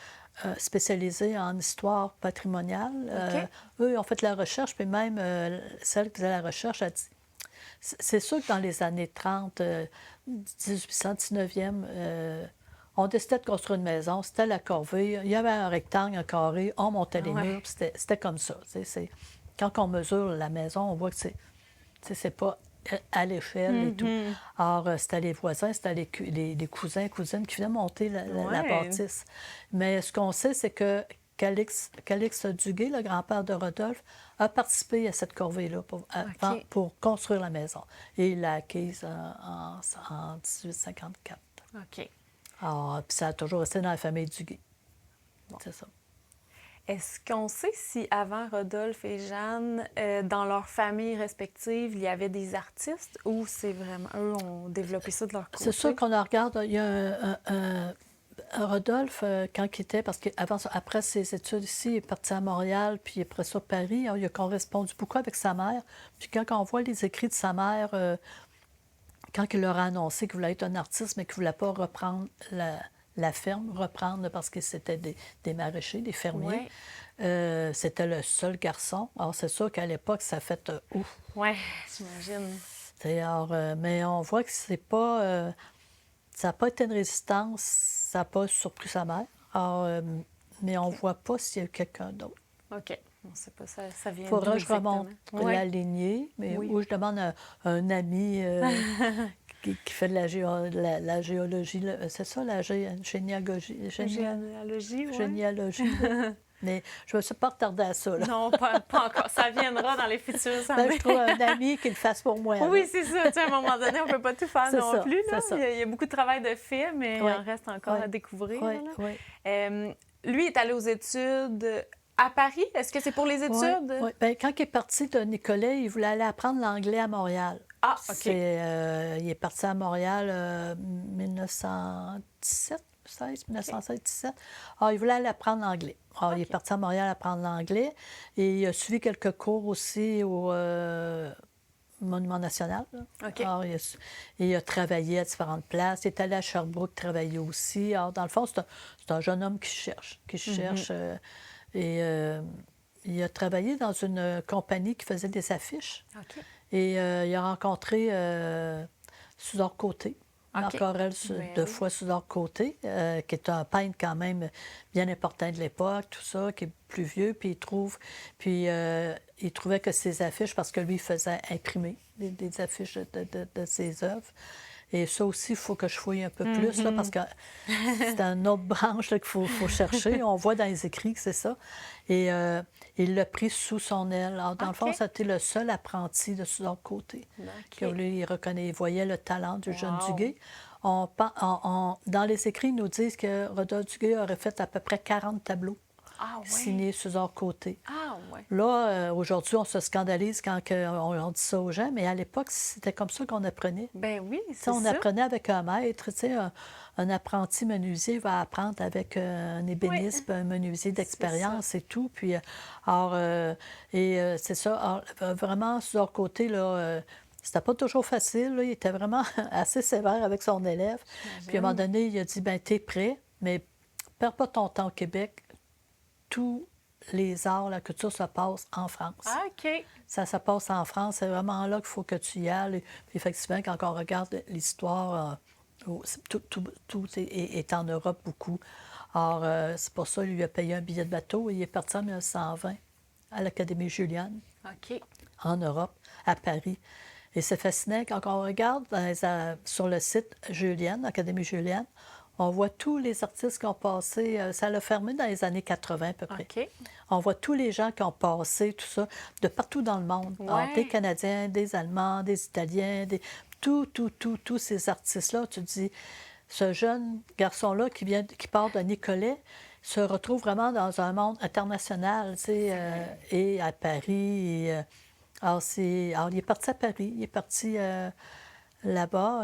Speaker 2: spécialisés en histoire patrimoniale. Eux, ils ont fait la recherche, puis même celle qui faisait la recherche a dit... C'est sûr que dans les années 30, 1800, 19e, on décidait de construire une maison, c'était la corvée, il y avait un rectangle, un carré, on montait les murs, c'était comme ça. Quand on mesure la maison, on voit que c'est pas à l'échelle et tout. Alors, c'était les voisins, c'était les cousins, cousines qui venaient monter la bâtisse. Mais ce qu'on sait, c'est que Calix Duguay, le grand-père de Rodolphe, a participé à cette corvée-là pour construire la maison. Et il l'a acquise en 1854.
Speaker 1: OK.
Speaker 2: Alors, puis ça a toujours resté dans la famille Duguay. Bon. C'est ça.
Speaker 1: Est-ce qu'on sait si avant Rodolphe et Jeanne, dans leurs familles respectives, il y avait des artistes ou c'est vraiment eux ont développé ça de leur côté?
Speaker 2: C'est sûr qu'on en regarde. Il y a Rodolphe, quand il était, parce qu'après ses études ici, il est parti à Montréal, puis après ça, Paris. Il a correspondu beaucoup avec sa mère. Puis quand on voit les écrits de sa mère, quand il leur a annoncé qu'il voulait être un artiste, mais qu'il ne voulait pas reprendre la ferme, parce que c'était des maraîchers, des fermiers. C'était le seul garçon. Alors, c'est sûr qu'à l'époque, ça a fait ouf.
Speaker 1: Oui, j'imagine.
Speaker 2: Alors, mais on voit que c'est pas... ça n'a pas été une résistance, ça n'a pas surpris sa mère. Alors, mais on ne voit pas s'il y a eu quelqu'un d'autre.
Speaker 1: OK. On ne sait pas, ça vient
Speaker 2: Il faudra que je
Speaker 1: exactement.
Speaker 2: remonte la lignée, mais où je demande à un ami qui fait de la géologie. C'est ça, la généalogie?
Speaker 1: Généalogie, oui.
Speaker 2: Généalogie. Mais je ne me suis pas retardée à ça. Là.
Speaker 1: Non, pas encore. Ça viendra dans les futures années.
Speaker 2: Je trouve un ami qui le fasse pour moi.
Speaker 1: Oui, c'est ça. Tu sais, à un moment donné, on ne peut pas tout faire non plus. Là. Il y a beaucoup de travail de fait, mais il en reste encore à découvrir. Lui est allé aux études à Paris. Est-ce que c'est pour les études?
Speaker 2: Oui. Bien, quand il est parti de Nicolet, il voulait aller apprendre l'anglais à Montréal.
Speaker 1: Ah, OK.
Speaker 2: Il est parti à Montréal en 1917. 1916-17. Alors, il voulait aller apprendre l'anglais. Alors, il est parti à Montréal apprendre l'anglais et il a suivi quelques cours aussi au Monument national. Alors, il a travaillé à différentes places. Il est allé à Sherbrooke travailler aussi. Alors, dans le fond, c'est un jeune homme qui cherche. Et il a travaillé dans une compagnie qui faisait des affiches.
Speaker 1: OK.
Speaker 2: Et il a rencontré Sudor Côté,
Speaker 1: OK.
Speaker 2: Marc-Aurèle
Speaker 1: Ben
Speaker 2: de
Speaker 1: oui.
Speaker 2: Foix Sudor Côté, qui est un peintre quand même bien important de l'époque, tout ça, qui est plus vieux, il trouvait que ses affiches, parce que lui, il faisait imprimer des affiches de ses œuvres. Et ça aussi, il faut que je fouille un peu plus, là, parce que c'est une autre branche là, qu'il faut chercher. On voit dans les écrits que c'est ça. Et il l'a pris sous son aile. Alors, dans le fond,
Speaker 1: OK.
Speaker 2: c'était le seul apprenti de Sudor Côté.
Speaker 1: OK.
Speaker 2: Que lui, il voyait le talent du jeune
Speaker 1: Wow.
Speaker 2: Duguay. Dans les écrits, ils nous disent que Rodolphe Duguay aurait fait à peu près 40 tableaux
Speaker 1: Ah ouais.
Speaker 2: signés Sudor Côté.
Speaker 1: Ah ouais.
Speaker 2: Là, aujourd'hui, on se scandalise quand on dit ça aux gens, mais à l'époque, c'était comme ça qu'on apprenait.
Speaker 1: Ben oui,
Speaker 2: Tu sais,
Speaker 1: c'est
Speaker 2: on
Speaker 1: ça.
Speaker 2: apprenait avec un maître. Tu sais, un apprenti menuisier va apprendre avec un ébéniste, puis un menuisier d'expérience et tout. Puis, c'est ça. Alors, vraiment, sur leur côté, là, c'était pas toujours facile. Là. Il était vraiment assez sévère avec son élève. Puis, à un moment donné, il a dit, ben t'es prêt, mais perds pas ton temps au Québec. Tous les arts, la culture se passe en France.
Speaker 1: Ah, OK.
Speaker 2: Ça se passe en France. C'est vraiment là qu'il faut que tu y ailles. Puis effectivement, quand on regarde l'histoire, tout est en Europe beaucoup. Alors, c'est pour ça qu'il lui a payé un billet de bateau et il est parti en 1920 à l'Académie Juliane,
Speaker 1: OK.
Speaker 2: en Europe, à Paris. Et c'est fascinant, quand on regarde sur le site Juliane, Académie Juliane, on voit tous les artistes qui ont passé, ça l'a fermé dans les années 80 à peu près.
Speaker 1: OK.
Speaker 2: On voit tous les gens qui ont passé, tout ça, de partout dans le monde. Alors,
Speaker 1: Ouais.
Speaker 2: des Canadiens, des Allemands, des Italiens, tous ces artistes-là. Tu te dis, ce jeune garçon-là qui part de Nicolet se retrouve vraiment dans un monde international, tu sais, et à Paris. Alors, il est parti à Paris, il est parti là-bas.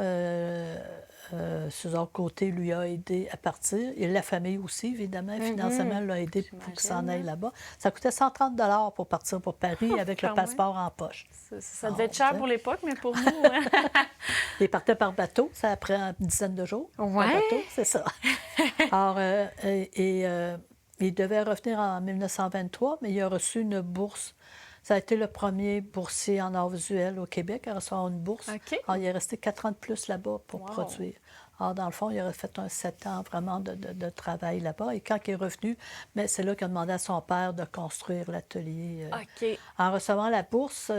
Speaker 2: Suzanne Côté lui a aidé à partir. Et la famille aussi, évidemment, financièrement, l'a aidé pour qu'il s'en aille là-bas. Ça coûtait 130 pour partir pour Paris avec le
Speaker 1: quand même.
Speaker 2: passeport en poche.
Speaker 1: Ça devait être cher
Speaker 2: tu sais.
Speaker 1: pour l'époque, mais pour nous, hein.
Speaker 2: Il partait par bateau, ça prend une dizaine de jours.
Speaker 1: Ouais.
Speaker 2: Par bateau, c'est ça. Alors, il devait revenir en 1923, mais il a reçu une bourse. Ça a été le premier boursier en art visuel au Québec à recevoir une bourse.
Speaker 1: OK.
Speaker 2: Alors, il est resté 4 ans de plus là-bas pour
Speaker 1: Wow.
Speaker 2: produire. Alors, dans le fond, il aurait fait 7 ans vraiment de travail là-bas. Et quand il est revenu, mais c'est là qu'il a demandé à son père de construire l'atelier.
Speaker 1: OK.
Speaker 2: En recevant la bourse,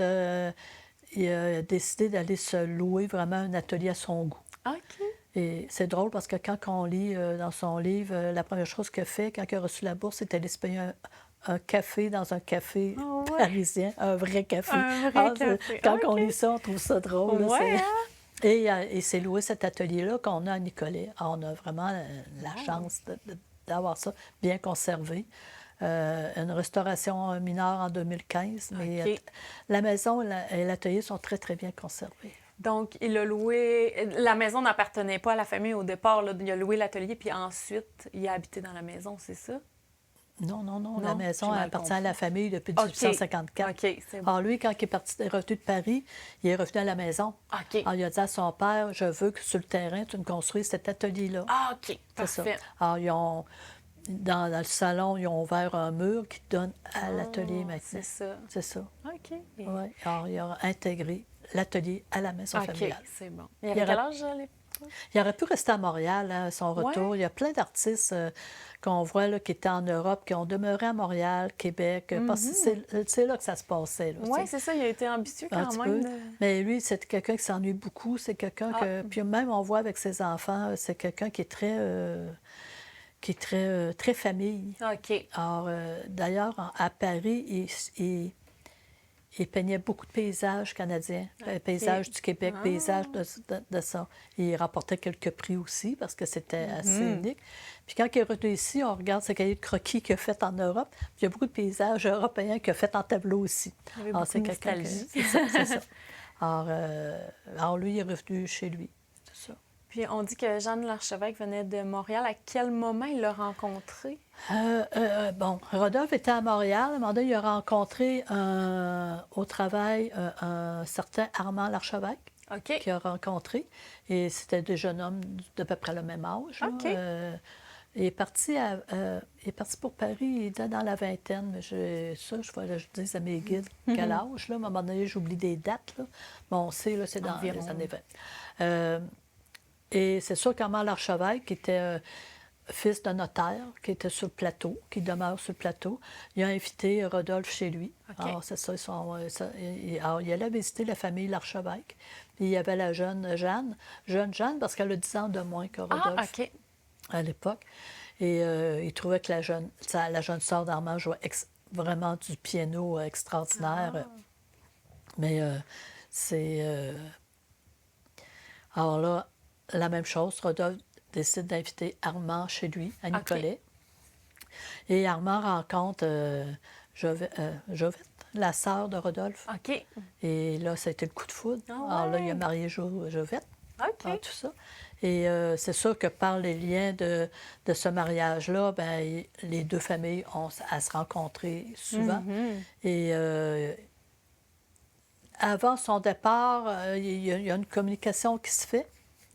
Speaker 2: il a décidé d'aller se louer vraiment un atelier à son goût.
Speaker 1: OK.
Speaker 2: Et c'est drôle parce que quand on lit dans son livre, la première chose qu'il a fait quand il a reçu la bourse, c'était d'aller se payer un café dans un café
Speaker 1: Ah ouais.
Speaker 2: parisien, un vrai café.
Speaker 1: Un vrai
Speaker 2: c'est-
Speaker 1: café.
Speaker 2: Quand
Speaker 1: OK.
Speaker 2: on lit ça, on trouve ça drôle. là,
Speaker 1: Ouais,
Speaker 2: c'est-
Speaker 1: hein?
Speaker 2: Et il s'est loué cet atelier-là qu'on a à Nicolet. Alors, on a vraiment la chance d'avoir ça bien conservé. Une restauration mineure en 2015, mais
Speaker 1: OK.
Speaker 2: la maison et l'atelier sont très, très bien conservés.
Speaker 1: Donc, il a loué... La maison n'appartenait pas à la famille au départ, là. Il a loué l'atelier, puis ensuite, il a habité dans la maison, c'est ça?
Speaker 2: Non,
Speaker 1: Non,
Speaker 2: la maison
Speaker 1: j'ai mal
Speaker 2: appartient
Speaker 1: compris.
Speaker 2: à la famille depuis
Speaker 1: OK.
Speaker 2: 1854.
Speaker 1: OK, c'est bon.
Speaker 2: Alors, lui, quand il est revenu de Paris, il est revenu à la maison.
Speaker 1: OK.
Speaker 2: Alors, il a dit à son père, je veux que sur le terrain, tu me construises cet atelier-là.
Speaker 1: Ah, OK.
Speaker 2: C'est ça.
Speaker 1: Parfait.
Speaker 2: Alors, dans le salon, ils ont ouvert un mur qui donne à l'atelier
Speaker 1: Ah,
Speaker 2: maintenant.
Speaker 1: c'est ça.
Speaker 2: C'est ça.
Speaker 1: OK.
Speaker 2: Ouais. Alors, il a intégré l'atelier à la maison
Speaker 1: OK,
Speaker 2: familiale.
Speaker 1: c'est bon. Il avait
Speaker 2: Il
Speaker 1: quel
Speaker 2: aurait-
Speaker 1: âge, à l'époque?
Speaker 2: Il aurait pu rester à Montréal à son retour.
Speaker 1: Ouais.
Speaker 2: Il y a plein d'artistes qu'on voit là, qui étaient en Europe, qui ont demeuré à Montréal, Québec, parce que c'est là que ça se passait. Là,
Speaker 1: Oui,
Speaker 2: tu sais.
Speaker 1: c'est ça. Il a été ambitieux
Speaker 2: Un
Speaker 1: quand
Speaker 2: petit
Speaker 1: même.
Speaker 2: peu. Mais lui, c'est quelqu'un qui s'ennuie beaucoup. C'est quelqu'un que... Puis même, on voit avec ses enfants, c'est quelqu'un qui est très famille.
Speaker 1: OK.
Speaker 2: Alors, d'ailleurs, à Paris, il peignait beaucoup de paysages canadiens, paysages du Québec, paysages de ça. Il remportait quelques prix aussi parce que c'était assez unique. Puis quand il est revenu ici, on regarde ce cahier de croquis qu'il a fait en Europe. Puis il y a beaucoup de paysages européens qu'il a fait en tableau aussi.
Speaker 1: Il avait
Speaker 2: Alors,
Speaker 1: beaucoup
Speaker 2: c'est
Speaker 1: de
Speaker 2: quelqu'un
Speaker 1: nostalgie.
Speaker 2: c'est ça. Alors, lui, il est revenu chez lui. C'est ça.
Speaker 1: Puis on dit que Jeanne Larchevêque venait de Montréal. À quel moment il l'a rencontré?
Speaker 2: Bon, Rodolphe était à Montréal. À un moment donné, il a rencontré au travail un certain Armand Larchevêque
Speaker 1: OK.
Speaker 2: qu'il a rencontré. Et c'était des jeunes hommes d'à peu près le même âge. là.
Speaker 1: OK.
Speaker 2: il est parti pour Paris, il était dans la vingtaine, mais je dis à mes guides quel âge, là. À un moment donné, j'oublie des dates, là. Mais on sait, là, c'est dans
Speaker 1: Environ.
Speaker 2: les années 20. Et c'est sûr qu'Armand Larchevêque, qui était fils de notaire, qui était sur le plateau, qui demeure sur le plateau, il a invité Rodolphe chez lui.
Speaker 1: OK.
Speaker 2: Alors, c'est ça, alors, il allait visiter la famille Larchevêque. Puis il y avait la jeune Jeanne, parce qu'elle a 10 ans de moins que Rodolphe.
Speaker 1: OK.
Speaker 2: À l'époque. Et il trouvait que la jeune sœur d'Armand jouait vraiment du piano extraordinaire. Mais c'est... Alors là, la même chose, Rodolphe décide d'inviter Armand chez lui, à Nicolet. Et Armand rencontre Jovette, la sœur de Rodolphe.
Speaker 1: OK.
Speaker 2: Et là, ça a été le coup de foudre. Alors là, il a marié Jovette.
Speaker 1: OK.
Speaker 2: Tout ça. Et c'est sûr que par les liens de ce mariage-là, ben, les deux familles ont à se rencontrer souvent. Et avant son départ, il y a une communication qui se fait.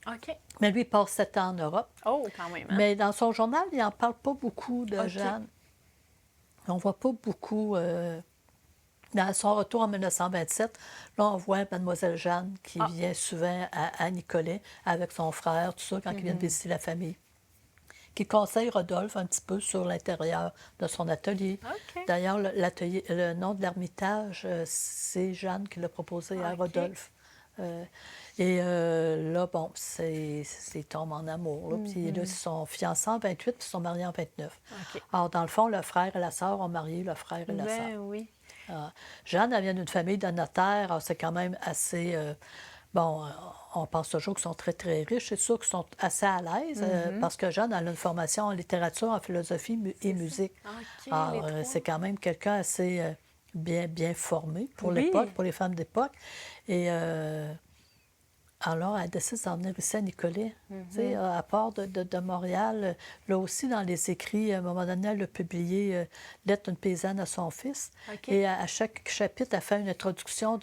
Speaker 1: OK.
Speaker 2: Mais lui, il passe 7 ans en Europe.
Speaker 1: Oh, quand même. Hein?
Speaker 2: Mais dans son journal, il n'en parle pas beaucoup de Jeanne. On ne voit pas beaucoup... Dans son retour en 1927, là, on voit Mademoiselle Jeanne qui vient souvent à Nicolet avec son frère, tout ça, quand ils viennent visiter la famille, qui conseille Rodolphe un petit peu sur l'intérieur de son atelier.
Speaker 1: OK.
Speaker 2: D'ailleurs, le nom de l'Ermitage, c'est Jeanne qui l'a proposé à Rodolphe. Là, bon, ils tombent en amour. Là. Puis là, ils sont fiancés en 28 puis ils sont mariés en 29.
Speaker 1: OK.
Speaker 2: Alors, dans le fond, le frère et la sœur ont marié le frère et la sœur.
Speaker 1: Oui.
Speaker 2: Jeanne, elle vient d'une famille de notaires. Alors, c'est quand même assez... on pense toujours qu'ils sont très, très riches. C'est sûr qu'ils sont assez à l'aise parce que Jeanne, elle a une formation en littérature, en philosophie et musique.
Speaker 1: OK,
Speaker 2: Alors,
Speaker 1: les
Speaker 2: c'est quand même quelqu'un assez bien formé pour
Speaker 1: Oui.
Speaker 2: l'époque, pour les femmes d'époque. Et alors, elle décide d'emmener ici à Nicolet. Tu sais, à part de Montréal, là aussi, dans les écrits, à un moment donné, elle a publié Lettre d'une paysanne à son fils.
Speaker 1: OK.
Speaker 2: Et à chaque chapitre, elle fait une introduction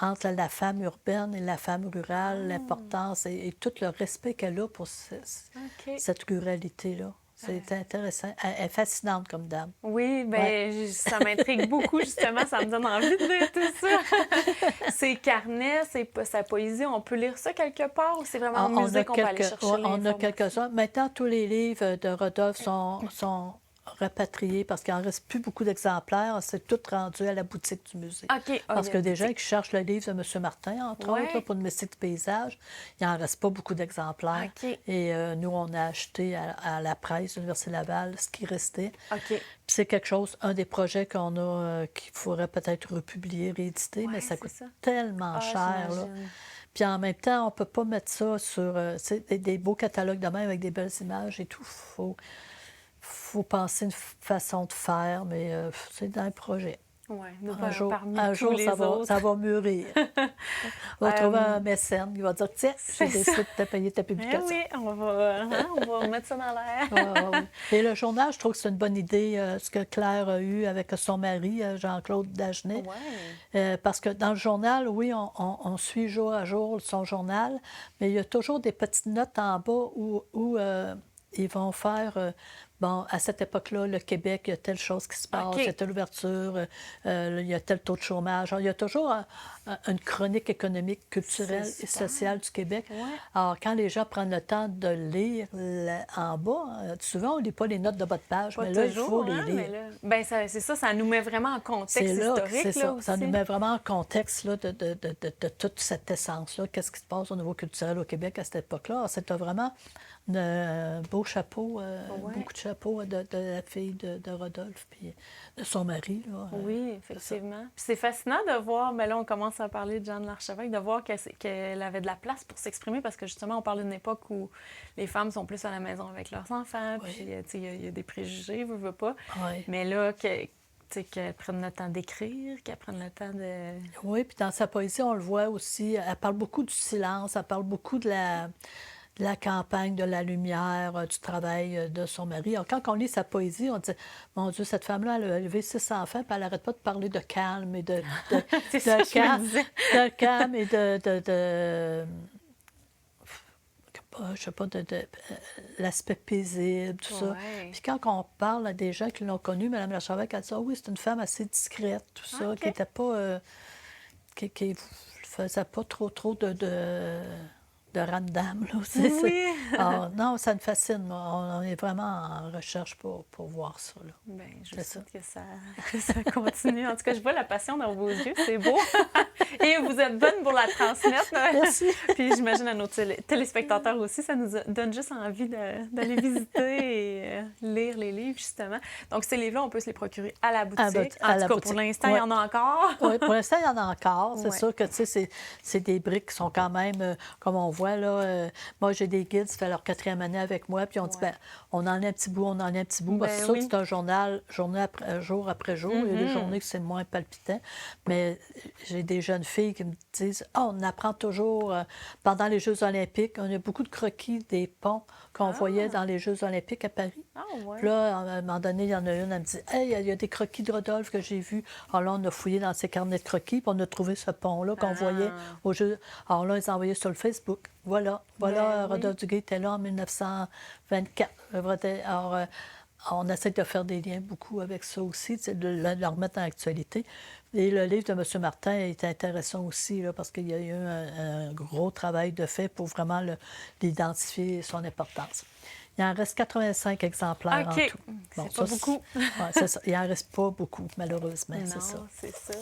Speaker 2: entre la femme urbaine et la femme rurale, l'importance et tout le respect qu'elle a pour cette ruralité-là. C'est intéressant. Elle est fascinante comme dame.
Speaker 1: Oui, bien, ça m'intrigue beaucoup, justement. Ça me donne envie de lire tout ça. Ses carnets, sa poésie, on peut lire ça quelque part ou c'est vraiment en musique qu'on va aller chercher
Speaker 2: on a quelques-uns. Maintenant, tous les livres de Rodolphe sont rapatriés parce qu'il n'en reste plus beaucoup d'exemplaires. C'est tout rendu à la boutique du musée.
Speaker 1: OK.
Speaker 2: Parce que des gens qui cherchent le livre de M. Martin, entre autres, là, pour une mystique du paysage, il n'en reste pas beaucoup d'exemplaires.
Speaker 1: OK.
Speaker 2: Et nous, on a acheté à la presse de l'Université Laval ce qui restait.
Speaker 1: OK.
Speaker 2: Puis c'est quelque chose, un des projets qu'on a, qu'il faudrait peut-être republier, rééditer, mais ça coûte tellement cher. Là. Puis en même temps, on ne peut pas mettre ça sur des beaux catalogues de même avec des belles images et tout. Faut penser une façon de faire, mais c'est dans le projet.
Speaker 1: Oui,
Speaker 2: Un jour,
Speaker 1: les autres.
Speaker 2: ça va mûrir. On va trouver un mécène qui va dire « Tiens, j'ai décidé de te payer ta publication. »
Speaker 1: Oui, on va mettre ça dans l'air.
Speaker 2: Et le journal, je trouve que c'est une bonne idée, ce que Claire a eu avec son mari, Jean-Claude Dagenet. Parce que dans le journal, oui, on suit jour à jour son journal, mais il y a toujours des petites notes en bas où ils vont faire... Bon, à cette époque-là, le Québec, il y a telle chose qui se passe, il y a telle ouverture, il y a tel taux de chômage. Alors, il y a toujours une chronique économique, culturelle et sociale du Québec. Alors, quand les gens prennent le temps de lire en bas, souvent, on ne lit pas les notes de bas de page, mais là, il faut les lire.
Speaker 1: Bien, c'est ça, ça nous met vraiment en contexte historique.
Speaker 2: C'est ça,
Speaker 1: aussi.
Speaker 2: ça nous met vraiment en contexte là, de toute cette essence-là. Qu'est-ce qui se passe au niveau culturel au Québec à cette époque-là? Alors, c'était vraiment un beau chapeau, beaucoup de chapeaux de la fille de Rodolphe puis de son mari. Là,
Speaker 1: oui, effectivement. Puis c'est fascinant de voir, mais là, on commence à parler de Jeanne Larchevêque, de voir qu'elle avait de la place pour s'exprimer parce que justement, on parle d'une époque où les femmes sont plus à la maison avec leurs enfants, puis il y a des préjugés, veut pas. Mais là, qu'elle prenne le temps d'écrire, qu'elle prenne le temps de...
Speaker 2: Oui, puis dans sa poésie, on le voit aussi, elle parle beaucoup du silence, elle parle beaucoup de la campagne, de la lumière, du travail de son mari. Alors, quand on lit sa poésie, on dit « Mon Dieu, cette femme-là, elle a élevé 6 enfants, puis elle n'arrête pas de parler de calme et de calme et je sais pas, l'aspect paisible, tout ça.
Speaker 1: Ouais.
Speaker 2: Puis quand on parle à des gens qui l'ont connue, Mme Lachavec, elle dit: ah oui, c'est une femme assez discrète, tout ça,
Speaker 1: OK.
Speaker 2: qui n'était pas... qui faisait pas trop de ramdam, là.
Speaker 1: Oui!
Speaker 2: Alors, non, ça me fascine. Moi. On est vraiment en recherche pour voir ça, là.
Speaker 1: Bien, je
Speaker 2: C'est
Speaker 1: souhaite que ça continue. En tout cas, je vois la passion dans vos yeux, c'est beau. Et vous êtes bonne pour la transmettre.
Speaker 2: Merci.
Speaker 1: Puis j'imagine à nos téléspectateurs aussi, ça nous donne juste envie d'aller visiter et lire les livres, justement. Donc, ces livres-là, on peut se les procurer à la boutique. En tout cas, pour l'instant, il y en a encore.
Speaker 2: Oui, pour l'instant, il y en a encore. C'est
Speaker 1: Ouais.
Speaker 2: sûr que, tu sais, c'est des briques qui sont quand même, comme on voit, là. Moi, j'ai des guides, ça fait leur 4e année avec moi, puis on dit,
Speaker 1: Ouais.
Speaker 2: ben, on en a un petit bout, on en a un petit bout.
Speaker 1: Ben
Speaker 2: C'est sûr
Speaker 1: oui.
Speaker 2: que c'est un journal, jour après jour. Il y a des journées que c'est moins palpitant. Mais j'ai des jeunes filles qui me disent, ah, on apprend toujours pendant les Jeux olympiques. On a beaucoup de croquis des ponts qu'on voyait dans les Jeux olympiques à Paris.
Speaker 1: Ah, ouais.
Speaker 2: Puis là, à un moment donné, il y en a une, elle me dit, hey, il y a des croquis de Rodolphe que j'ai vus. Alors là, on a fouillé dans ses carnets de croquis, puis on a trouvé ce pont-là qu'on voyait au jeu. Alors là, ils ont envoyé sur le Facebook. Voilà,
Speaker 1: Ben oui.
Speaker 2: Rodolphe Duguay était là en 1924. Alors, on essaie de faire des liens beaucoup avec ça aussi, de le remettre en actualité. Et le livre de M. Martin est intéressant aussi, là, parce qu'il y a eu un gros travail de fait pour vraiment l'identifier et son importance. Il en reste 85 exemplaires en
Speaker 1: OK.
Speaker 2: tout.
Speaker 1: C'est pas beaucoup.
Speaker 2: Ouais, c'est ça. Il en reste pas beaucoup, malheureusement, c'est ça.
Speaker 1: Non, c'est ça.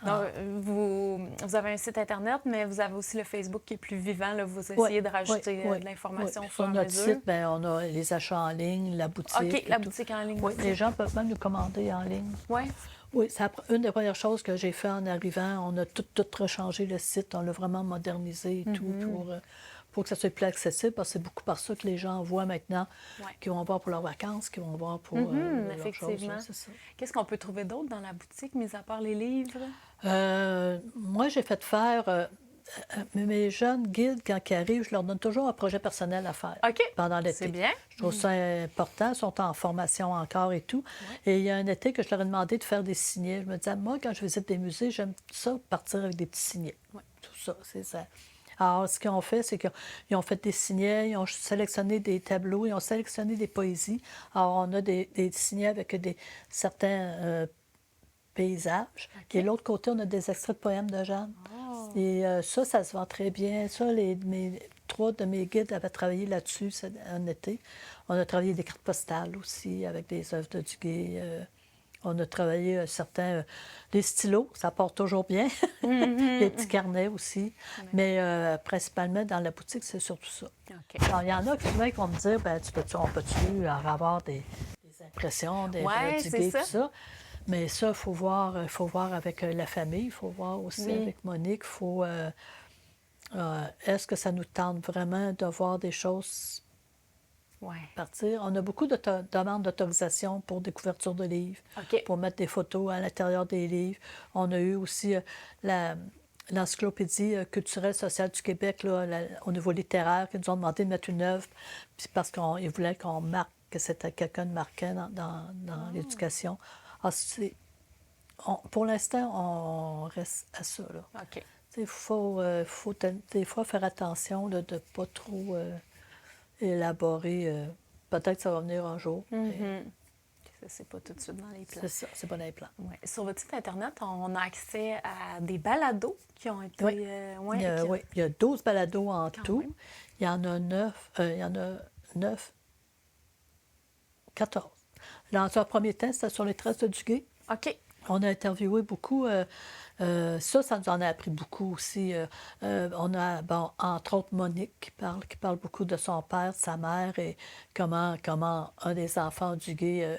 Speaker 1: Donc, vous avez un site Internet, mais vous avez aussi le Facebook qui est plus vivant. Là. Vous essayez de rajouter de l'information
Speaker 2: Sur notre site, bien, on a les achats en ligne, la boutique.
Speaker 1: OK, la boutique en ligne.
Speaker 2: Oui, les gens peuvent même nous commander en ligne.
Speaker 1: Oui.
Speaker 2: Oui, c'est une des premières choses que j'ai fait en arrivant. On a tout rechangé le site. On l'a vraiment modernisé et tout pour que ça soit plus accessible. Parce que c'est beaucoup par ça que les gens voient maintenant, qui vont voir pour leurs vacances, qui vont voir pour leurs choses. Là, c'est ça.
Speaker 1: Qu'est-ce qu'on peut trouver d'autre dans la boutique, mis à part les livres?
Speaker 2: Moi, j'ai fait faire... mes jeunes guides, quand ils arrivent, je leur donne toujours un projet personnel à faire pendant l'été.
Speaker 1: C'est bien.
Speaker 2: Je trouve ça important. Ils sont en formation encore et tout. Et il y a un été que je leur ai demandé de faire des signets. Je me disais, moi, quand je visite des musées, j'aime ça partir avec des petits signets. Tout ça, c'est ça. Alors, ce qu'ils ont fait, c'est qu'ils ont fait des signets, ils ont sélectionné des tableaux, ils ont sélectionné des poésies. Alors, on a des signets avec certains paysages. Et de l'autre côté, on a des extraits de poèmes de Jeanne. Et ça se vend très bien. Ça, trois de mes guides avaient travaillé là-dessus en été. On a travaillé des cartes postales aussi avec des œuvres de Duguay. On a travaillé certains... les stylos, ça part toujours bien. Les petits carnets aussi. Mais principalement, dans la boutique, c'est surtout ça.
Speaker 1: OK.
Speaker 2: Alors, il y en a qui vont me dire, ben, on peut-tu avoir des impressions, des Duguay, tout ça. Mais ça, il faut voir avec la famille, il faut voir aussi avec Monique. Est-ce que ça nous tente vraiment de voir des choses partir? On a beaucoup de demandes d'autorisation pour des couvertures de livres, pour mettre des photos à l'intérieur des livres. On a eu aussi l'Encyclopédie culturelle sociale du Québec, là, au niveau littéraire, qui nous ont demandé de mettre une œuvre, puis parce qu'ils voulaient qu'on marque que c'était quelqu'un de marquant dans l'éducation. Alors, pour l'instant, on reste à ça. Il faut des fois faire attention là, de ne pas trop élaborer. Peut-être que ça va venir un jour.
Speaker 1: C'est pas tout de suite dans les plans.
Speaker 2: C'est ça, c'est pas dans les plans.
Speaker 1: Ouais. Sur votre site Internet, on a accès à des balados qui ont été...
Speaker 2: il y a 12 balados en tout. Même. Il y en a 9, 14. Dans un premier temps, c'était sur les traces de Duguay.
Speaker 1: OK.
Speaker 2: On a interviewé beaucoup. Ça nous en a appris beaucoup aussi. On a, entre autres, Monique qui parle beaucoup de son père, de sa mère et comment un des enfants du Duguay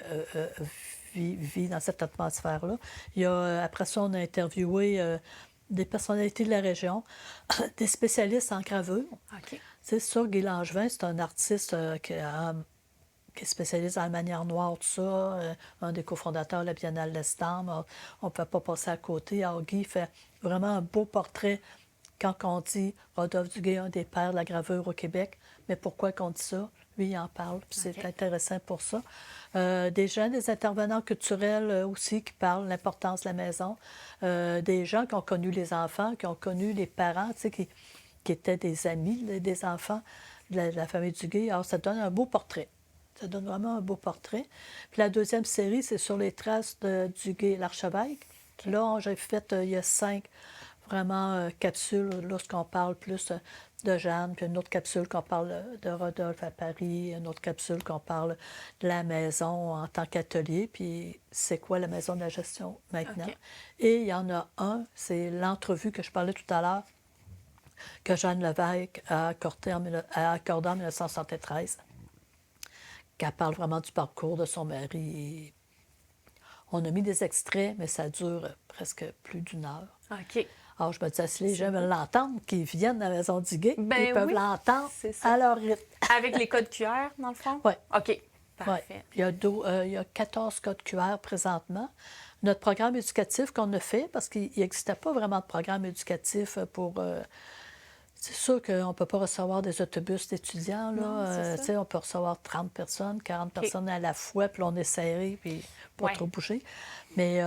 Speaker 2: vit dans cette atmosphère-là. Après ça, on a interviewé des personnalités de la région, des spécialistes en gravure.
Speaker 1: OK.
Speaker 2: C'est ça, Guy Langevin, c'est un artiste qui est spécialiste dans la manière noire, tout ça, un des cofondateurs de la Biennale d'Estampes. On ne peut pas passer à côté. Alors, Guy fait vraiment un beau portrait quand on dit Rodolphe Duguay, un des pères de la gravure au Québec. Mais pourquoi qu'on dit ça? Lui, il en parle, puis c'est intéressant pour ça. Des gens, des intervenants culturels aussi qui parlent de l'importance de la maison. Des gens qui ont connu les enfants, qui ont connu les parents, tu sais, qui étaient des amis des enfants. de la famille Duguay. Alors, ça donne un beau portrait. Ça donne vraiment un beau portrait. Puis la deuxième série, c'est sur les traces de Duguay, l'archevêque. Là, j'ai fait, il y a 5 vraiment capsules, lorsqu'on parle plus de Jeanne, puis une autre capsule qu'on parle de Rodolphe à Paris, une autre capsule qu'on parle de la maison en tant qu'atelier, puis c'est quoi la maison de la gestion maintenant.
Speaker 1: OK.
Speaker 2: Et il y en a un, c'est l'entrevue que je parlais tout à l'heure, que Jeanne Lévesque a accordé en 1973, qu'elle parle vraiment du parcours de son mari. On a mis des extraits, mais ça dure presque plus d'1 heure.
Speaker 1: OK.
Speaker 2: Alors, je me disais, si les gens veulent l'entendre, qu'ils viennent à la Maison Duguay,
Speaker 1: Ben
Speaker 2: ils peuvent
Speaker 1: oui,
Speaker 2: l'entendre
Speaker 1: c'est ça.
Speaker 2: à leur rythme.
Speaker 1: Avec les codes QR, dans le fond?
Speaker 2: Oui.
Speaker 1: OK. Parfait.
Speaker 2: Ouais. Il y a 14 codes QR présentement. Notre programme éducatif qu'on a fait, parce qu'il n'existait pas vraiment de programme éducatif pour... c'est sûr qu'on ne peut pas recevoir des autobus d'étudiants.
Speaker 1: Non, c'est ça.
Speaker 2: Tu sais, on peut recevoir 30 personnes, 40 personnes à la fois, puis là, on est serré, puis pas
Speaker 1: Ouais.
Speaker 2: trop bouger. Mais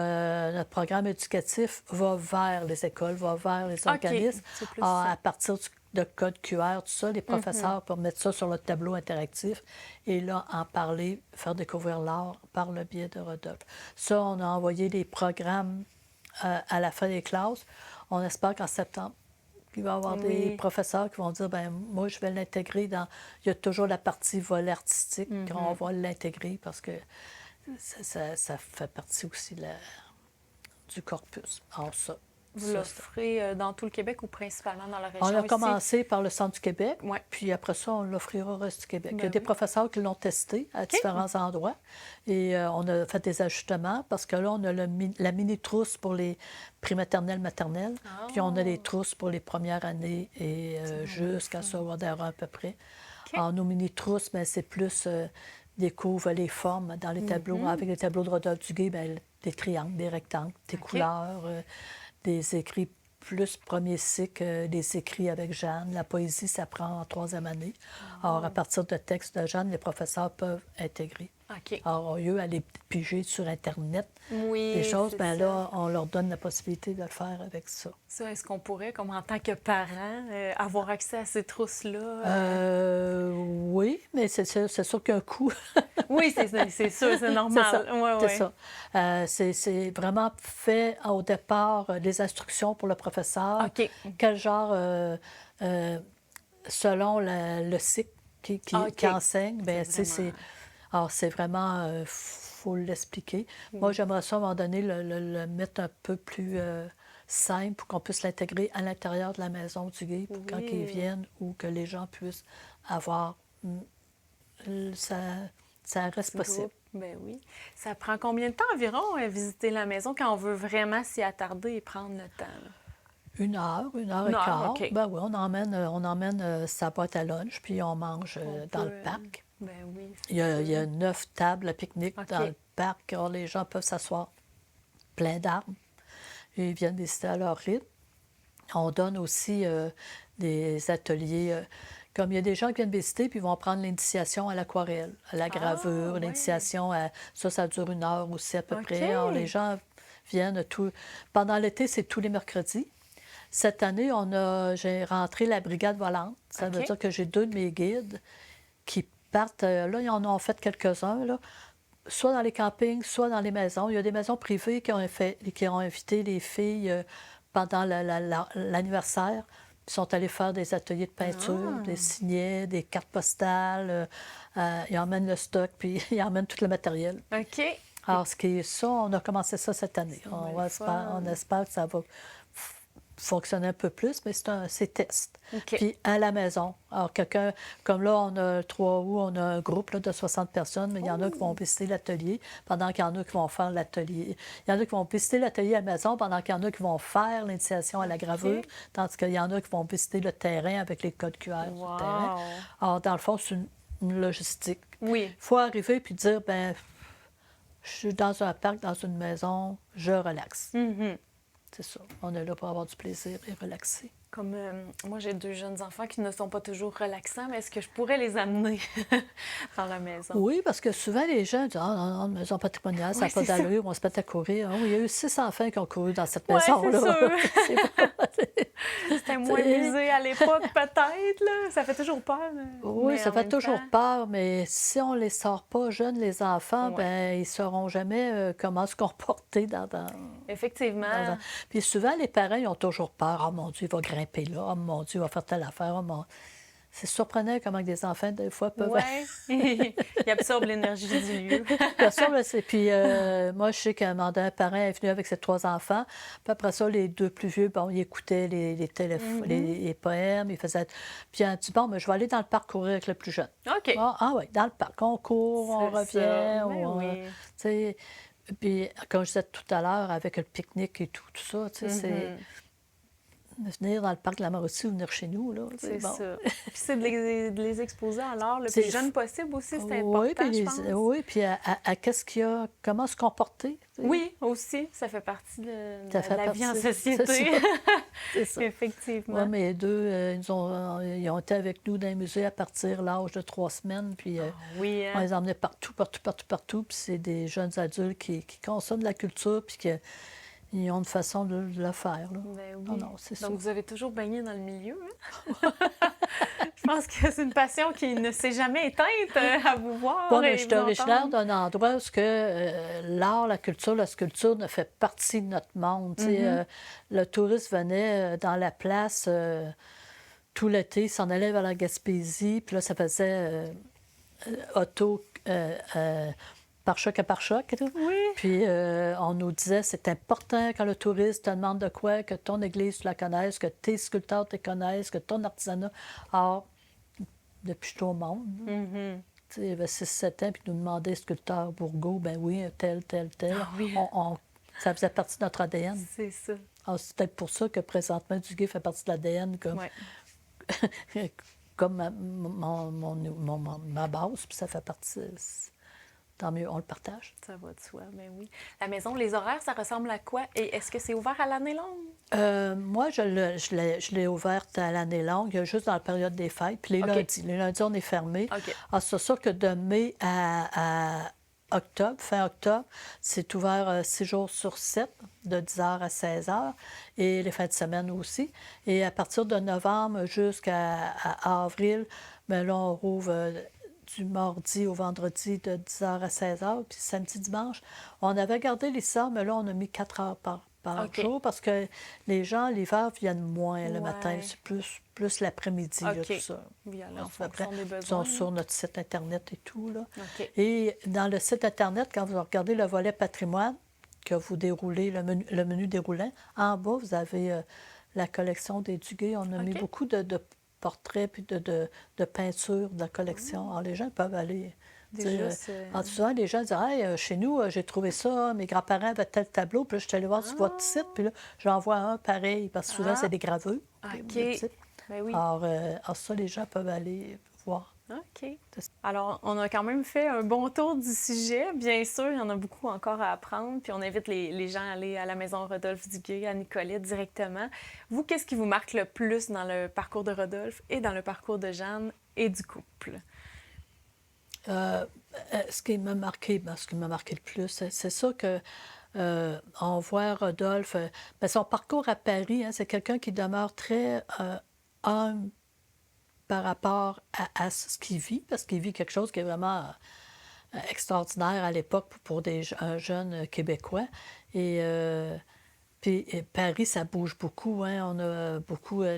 Speaker 2: notre programme éducatif va vers les écoles, va vers les organismes.
Speaker 1: C'est plus
Speaker 2: À
Speaker 1: ça.
Speaker 2: partir de code QR, tout ça, les professeurs peuvent mettre ça sur le tableau interactif et là, en parler, faire découvrir l'art par le biais de Rodolphe. Ça, on a envoyé des programmes à la fin des classes. On espère qu'en septembre, il va y avoir des professeurs qui vont dire, ben moi, je vais l'intégrer dans... Il y a toujours la partie volet artistique, on va l'intégrer parce que ça fait partie aussi du corpus. Alors ça,
Speaker 1: Vous l'offrez dans tout le Québec ou principalement dans la région
Speaker 2: on a
Speaker 1: ici?
Speaker 2: commencé par le centre du Québec,
Speaker 1: Ouais.
Speaker 2: puis après ça, on l'offrira au reste du Québec.
Speaker 1: Ben
Speaker 2: Il y a des
Speaker 1: oui.
Speaker 2: professeurs qui l'ont testé à différents endroits et on a fait des ajustements parce que là, on a la mini-trousse pour les prématernelles, maternelles, puis on a les trousses pour les premières années et jusqu'à secondaire 1 à peu près.
Speaker 1: OK.
Speaker 2: Alors, nos mini-trousses, ben, c'est plus découvre les formes dans les tableaux. Avec les tableaux de Rodolphe Duguay, ben, des triangles, des rectangles, des couleurs, des écrits plus premier cycle, des écrits avec Jeanne. La poésie, ça prend en 3e année. Alors, à partir de textes de Jeanne, les professeurs peuvent intégrer.
Speaker 1: OK.
Speaker 2: Alors, au lieu d'aller piger sur Internet
Speaker 1: Oui,
Speaker 2: des choses,
Speaker 1: c'est
Speaker 2: ben
Speaker 1: ça.
Speaker 2: là, on leur donne la possibilité de le faire avec ça.
Speaker 1: Ça, est-ce qu'on pourrait, comme en tant que parent, avoir accès à ces trousses-là?
Speaker 2: Oui, mais c'est sûr qu'il y a un coût.
Speaker 1: Oui, c'est sûr, c'est normal.
Speaker 2: C'est ça.
Speaker 1: Ouais,
Speaker 2: C'est
Speaker 1: ouais.
Speaker 2: ça. C'est vraiment fait au départ des instructions pour le professeur.
Speaker 1: OK.
Speaker 2: Quel genre, selon le cycle qui
Speaker 1: OK.
Speaker 2: enseigne, ben,
Speaker 1: C'est
Speaker 2: tu sais,
Speaker 1: vraiment-
Speaker 2: alors, c'est vraiment, faut l'expliquer. Moi, j'aimerais ça, à un moment donné, le mettre un peu plus simple pour qu'on puisse l'intégrer à l'intérieur de la maison du guide pour quand
Speaker 1: Oui.
Speaker 2: ils viennent ou que les gens puissent avoir... ça reste possible.
Speaker 1: Groupe. Ben oui. Ça prend combien de temps environ visiter la maison quand on veut vraiment s'y attarder et prendre le temps? Là?
Speaker 2: 1 heure et
Speaker 1: Une heure,
Speaker 2: quart.
Speaker 1: OK.
Speaker 2: Ben oui, on emmène sa boîte à lunch, puis on mange dans le parc.
Speaker 1: Ben oui.
Speaker 2: Il y a 9 tables à pique-nique
Speaker 1: OK.
Speaker 2: dans le parc. Alors, les gens peuvent s'asseoir plein d'arbres. Ils viennent visiter à leur rythme. On donne aussi des ateliers. Comme il y a des gens qui viennent visiter, puis ils vont prendre l'initiation à l'aquarelle, à la gravure,
Speaker 1: ouais.
Speaker 2: l'initiation à... Ça dure 1 heure aussi à peu
Speaker 1: OK.
Speaker 2: près. Alors, les gens viennent tout... Pendant l'été, c'est tous les mercredis. Cette année, j'ai rentré la brigade volante. Ça veut
Speaker 1: OK.
Speaker 2: dire que j'ai 2 de mes guides qui partent. Là, ils en ont fait quelques-uns, là, soit dans les campings, soit dans les maisons. Il y a des maisons privées qui ont invité les filles pendant l'anniversaire. Ils sont allés faire des ateliers de peinture, des signets, des cartes postales. Ils emmènent le stock, puis ils emmènent tout le matériel.
Speaker 1: OK.
Speaker 2: Alors, on a commencé ça cette année.
Speaker 1: bien
Speaker 2: On espère que ça va fonctionner un peu plus, mais c'est test.
Speaker 1: OK.
Speaker 2: Puis à la maison. Alors, quelqu'un, comme là, on a le 3 août, on a un groupe là, de 60 personnes, mais il y en a qui vont visiter l'atelier pendant qu'il y en a qui vont faire l'atelier. Il y en a qui vont visiter l'atelier à la maison pendant qu'il y en a qui vont faire l'initiation à la gravure, tandis qu'il y en a qui vont visiter le terrain avec les codes QR sur le terrain. Alors, dans le fond, c'est une logistique.
Speaker 1: Oui.
Speaker 2: Il faut arriver puis dire, ben je suis dans un parc, dans une maison, je relaxe.
Speaker 1: Mhm.
Speaker 2: C'est ça. On est là pour avoir du plaisir et relaxer.
Speaker 1: Comme moi, j'ai 2 jeunes enfants qui ne sont pas toujours relaxants, mais est-ce que je pourrais les amener dans la maison?
Speaker 2: Oui, parce que souvent, les gens disent: «Ah non, non, une maison patrimoniale, ça
Speaker 1: Oui,
Speaker 2: n'a pas
Speaker 1: c'est ça.
Speaker 2: d'allure, on se met à courir». Ah oui, il y a eu 6 enfants qui ont couru dans cette
Speaker 1: Oui, c'est
Speaker 2: maison-là.
Speaker 1: sûr.
Speaker 2: C'est pas
Speaker 1: C'était moins
Speaker 2: tu
Speaker 1: busé à l'époque, peut-être, là. Ça fait toujours peur,
Speaker 2: oui,
Speaker 1: mais
Speaker 2: ça
Speaker 1: en
Speaker 2: fait
Speaker 1: même
Speaker 2: toujours
Speaker 1: temps,
Speaker 2: peur, mais si on les sort pas jeunes, les enfants,
Speaker 1: ouais,
Speaker 2: ben ils sauront jamais, comment se comporter dans un
Speaker 1: effectivement.
Speaker 2: puis souvent, les parents, ils ont toujours peur: «Oh mon Dieu, il va grimper là. Oh mon Dieu, il va faire telle affaire. Oh mon» c'est surprenant comment que des enfants, des fois, peuvent
Speaker 1: Ouais, ils absorbent l'énergie du lieu.
Speaker 2: bien sûr, là, c'est puis moi, je sais qu'à un moment donné, un parent est venu avec ses 3 enfants, puis après ça, les 2 plus vieux, bon, ils écoutaient
Speaker 1: Mhm.
Speaker 2: les poèmes, ils faisaient puis on dit: «Bon, mais je vais aller dans le parc courir avec le plus jeune».
Speaker 1: OK,
Speaker 2: Ah oui, dans le parc, on court, on
Speaker 1: c'est ça.
Speaker 2: revient,
Speaker 1: Mais
Speaker 2: tu
Speaker 1: oui.
Speaker 2: sais, puis comme je disais tout à l'heure, avec le pique-nique et tout ça, tu sais, c'est
Speaker 1: Mhm.
Speaker 2: venir dans le parc de la Mauricie ou venir chez nous, là, tu sais,
Speaker 1: C'est
Speaker 2: bon.
Speaker 1: ça. Puis c'est de les exposer à l'art le plus
Speaker 2: C'est
Speaker 1: jeune possible aussi, c'est
Speaker 2: oui,
Speaker 1: important,
Speaker 2: puis
Speaker 1: je pense.
Speaker 2: oui, puis à qu'est-ce qu'il y a, comment se comporter, tu sais,
Speaker 1: Oui, aussi, ça fait partie
Speaker 2: ça
Speaker 1: de
Speaker 2: fait
Speaker 1: la vie en
Speaker 2: partie, c'est ça,
Speaker 1: société.
Speaker 2: c'est ça. Oui,
Speaker 1: Effectivement.
Speaker 2: mes deux, ils ont été avec nous dans les musées à partir de l'âge de 3 semaines, puis
Speaker 1: Ah oui,
Speaker 2: on
Speaker 1: hein?
Speaker 2: les emmenait partout, partout, partout, partout, puis c'est des jeunes adultes qui consomment de la culture, puis qu'ils ont une façon de le faire, là.
Speaker 1: Ben
Speaker 2: Non,
Speaker 1: oui.
Speaker 2: non, c'est
Speaker 1: Donc,
Speaker 2: sûr.
Speaker 1: vous avez toujours baigné dans le milieu, hein? Je pense que c'est une passion qui ne s'est jamais éteinte à vous
Speaker 2: Oui,
Speaker 1: voir
Speaker 2: mais
Speaker 1: et
Speaker 2: je suis
Speaker 1: vous
Speaker 2: originaire
Speaker 1: entendre.
Speaker 2: d'un endroit où ce que, l'art, la culture, la sculpture ne fait partie de notre monde. Tu sais,
Speaker 1: Mhm.
Speaker 2: le touriste venait dans la place tout l'été, s'en allait vers la Gaspésie, puis là, ça faisait auto par choc à par choc, là.
Speaker 1: Oui.
Speaker 2: Puis on nous disait c'est important quand le touriste te demande de quoi, que ton église, tu la connaisses, que tes sculpteurs te connaissent, que ton artisanat. Or, depuis que je suis au monde,
Speaker 1: Mhm.
Speaker 2: tu sais, il y avait 6-7 ans, puis nous demandait sculpteur Bourgault, ben oui, tel, tel, tel.
Speaker 1: Ah oui,
Speaker 2: Ça faisait partie de notre ADN.
Speaker 1: c'est ça.
Speaker 2: Alors, c'est peut-être pour ça que présentement, Duguay fait partie de l'ADN
Speaker 1: Ouais,
Speaker 2: comme ma base, puis ça fait partie. Tant mieux, on le partage.
Speaker 1: ça va de soi, mais oui. La maison, les horaires, ça ressemble à quoi? Et est-ce que c'est ouvert à l'année longue?
Speaker 2: Moi, je l'ai ouverte à l'année longue, juste dans la période des fêtes. Puis les
Speaker 1: OK.
Speaker 2: lundis. Les lundis, on est fermé.
Speaker 1: OK.
Speaker 2: Alors, c'est sûr que de mai à octobre, fin octobre, c'est ouvert 6 jours sur 7, de 10 h à 16 h, et les fins de semaine aussi. Et à partir de novembre jusqu'à avril, bien là, on rouvre du mardi au vendredi de 10 h à 16 h, puis samedi, dimanche. On avait gardé les salles, mais là, on a mis 4 heures par
Speaker 1: OK.
Speaker 2: jour parce que les gens, l'hiver, viennent moins le matin.
Speaker 1: Ouais.
Speaker 2: C'est plus l'après-midi, là, tout
Speaker 1: OK.
Speaker 2: ça.
Speaker 1: Oui, alors, en
Speaker 2: Après,
Speaker 1: fonction des
Speaker 2: ils sont
Speaker 1: besoins.
Speaker 2: sur notre site Internet et tout, là.
Speaker 1: OK.
Speaker 2: Et dans le site Internet, quand vous regardez le volet patrimoine, que vous déroulez, le menu déroulant, en bas, vous avez la collection des Duguay. On a mis
Speaker 1: OK.
Speaker 2: beaucoup de portraits puis de peintures de la collection. Alors, les gens peuvent aller. Tu sais,
Speaker 1: Déjà, c'est...
Speaker 2: alors, souvent, les gens disent: Hey, chez nous, j'ai trouvé ça, mes grands-parents avaient tel tableau, puis là, je suis allée voir sur votre site,
Speaker 1: Ah!
Speaker 2: puis là, j'en vois un pareil, parce que souvent, c'est
Speaker 1: Ah!
Speaker 2: des gravures.
Speaker 1: OK.
Speaker 2: Tu sais.
Speaker 1: Ben oui.
Speaker 2: Alors, ça, les gens peuvent aller voir.
Speaker 1: OK. Alors, on a quand même fait un bon tour du sujet. Bien sûr, il y en a beaucoup encore à apprendre. Puis on invite les gens à aller à la maison Rodolphe Duguay, à Nicolette directement. Vous, qu'est-ce qui vous marque le plus dans le parcours de Rodolphe et dans le parcours de Jeanne et du couple?
Speaker 2: Ce qui m'a marqué, ce qui m'a marqué le plus, c'est ça que on voit Rodolphe. Ben, son parcours à Paris, hein, c'est quelqu'un qui demeure très humble par rapport à ce qu'il vit, parce qu'il vit quelque chose qui est vraiment extraordinaire à l'époque un jeune Québécois. Et puis Paris, ça bouge beaucoup. Hein, on a beaucoup à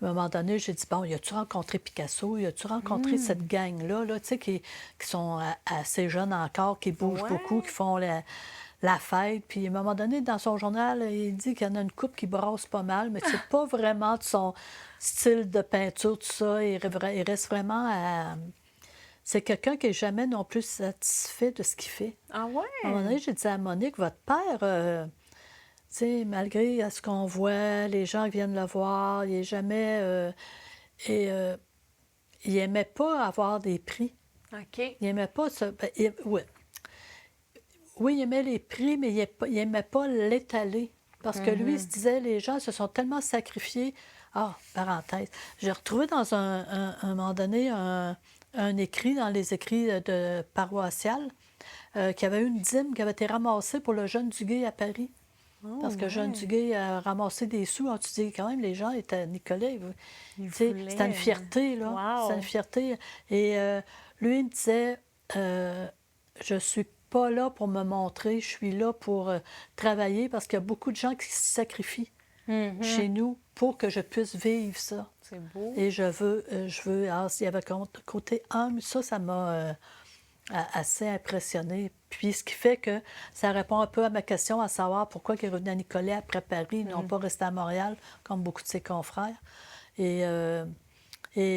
Speaker 2: un moment donné, j'ai dit, bon, y a-tu rencontré Picasso? Y a-tu rencontré cette gang-là, là, tu sais, qui sont assez jeunes encore, qui bougent beaucoup, qui
Speaker 1: Ouais.
Speaker 2: font la fête? Puis à un moment donné, dans son journal, il dit qu'il y en a une couple qui brasse pas mal, mais c'est pas vraiment de son style de peinture, tout ça. Il reste vraiment à... C'est quelqu'un qui n'est jamais non plus satisfait de ce qu'il fait.
Speaker 1: Ah
Speaker 2: À un moment donné,
Speaker 1: ouais?
Speaker 2: j'ai dit à Monique, votre père... tu sais, malgré ce qu'on voit, les gens viennent le voir, il n'est jamais... et il n'aimait pas avoir des prix.
Speaker 1: OK.
Speaker 2: Il n'aimait pas ça. Ben, oui. Oui, il aimait les prix, mais il n'aimait pas l'étaler. Parce que lui, il se disait, les gens se sont tellement sacrifiés. Ah, parenthèse. J'ai retrouvé dans un moment donné un écrit, dans les écrits de paroissiales, qu'il y avait une dîme qui avait été ramassée pour le jeune Duguay à Paris.
Speaker 1: Oh,
Speaker 2: Parce que Jeune
Speaker 1: ouais.
Speaker 2: Duguay a ramassé des sous. Tu dis, quand même, les gens étaient à Nicolet.
Speaker 1: Il
Speaker 2: Tu sais,
Speaker 1: voulait,
Speaker 2: c'était une fierté, là.
Speaker 1: wow.
Speaker 2: C'était une fierté. Et lui, il me disait, je suis pas là pour me montrer, je suis là pour travailler parce qu'il y a beaucoup de gens qui se sacrifient chez nous pour que je puisse vivre ça.
Speaker 1: C'est beau.
Speaker 2: Et je veux, alors, il y avait côté humble, ça m'a assez impressionné. Puis ce qui fait que ça répond un peu à ma question, à savoir pourquoi il est revenu à Nicolet après Paris, ils n'ont pas resté à Montréal, comme beaucoup de ses confrères. Et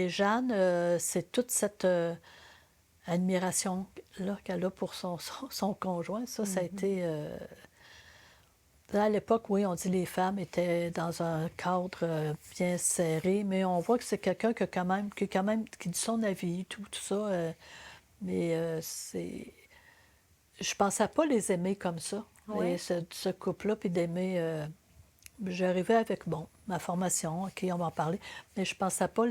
Speaker 2: Jeanne, c'est toute cette admiration-là qu'elle a pour son conjoint. Ça a été... à l'époque, oui, on dit que les femmes étaient dans un cadre bien serré, mais on voit que c'est quelqu'un qui dit son avis, tout ça. Mais c'est... Je pensais pas les aimer comme ça,
Speaker 1: Oui.
Speaker 2: ce couple-là, puis d'aimer... J'arrivais avec, ma formation, OK, on va en parler, mais je pensais pas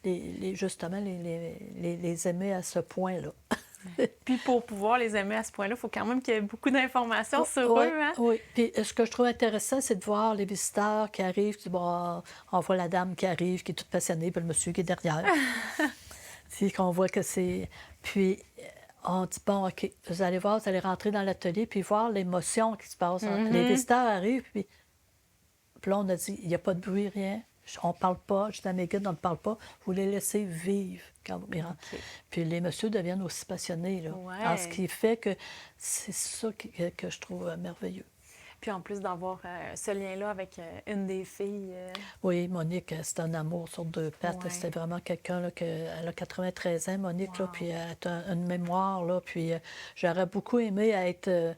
Speaker 2: justement les aimer à ce point-là.
Speaker 1: Puis pour pouvoir les aimer à ce point-là, il faut quand même qu'il y ait beaucoup d'informations sur
Speaker 2: Oui,
Speaker 1: eux. Hein?
Speaker 2: oui. Puis ce que je trouve intéressant, c'est de voir les visiteurs qui arrivent. On voit la dame qui arrive, qui est toute passionnée, puis le monsieur qui est derrière. Puis qu'on voit que c'est... Puis on dit, bon, OK, vous allez voir, vous allez rentrer dans l'atelier, puis voir l'émotion qui se passe. Les visiteurs arrivent, puis là, on a dit, il n'y a pas de bruit, rien. On ne parle pas. Je dis à mes guides, on ne parle pas. Vous les laissez vivre quand vous rentrez.
Speaker 1: Okay.
Speaker 2: Puis les messieurs deviennent aussi passionnés. Là.
Speaker 1: Ouais.
Speaker 2: Alors, ce qui fait que c'est ça que je trouve merveilleux.
Speaker 1: Puis en plus d'avoir ce lien-là avec une des filles.
Speaker 2: Oui, Monique, c'est un amour sur deux pattes.
Speaker 1: Ouais.
Speaker 2: C'était vraiment quelqu'un, elle a 93 ans, Monique, là, puis elle a une mémoire. Là, puis j'aurais beaucoup aimé être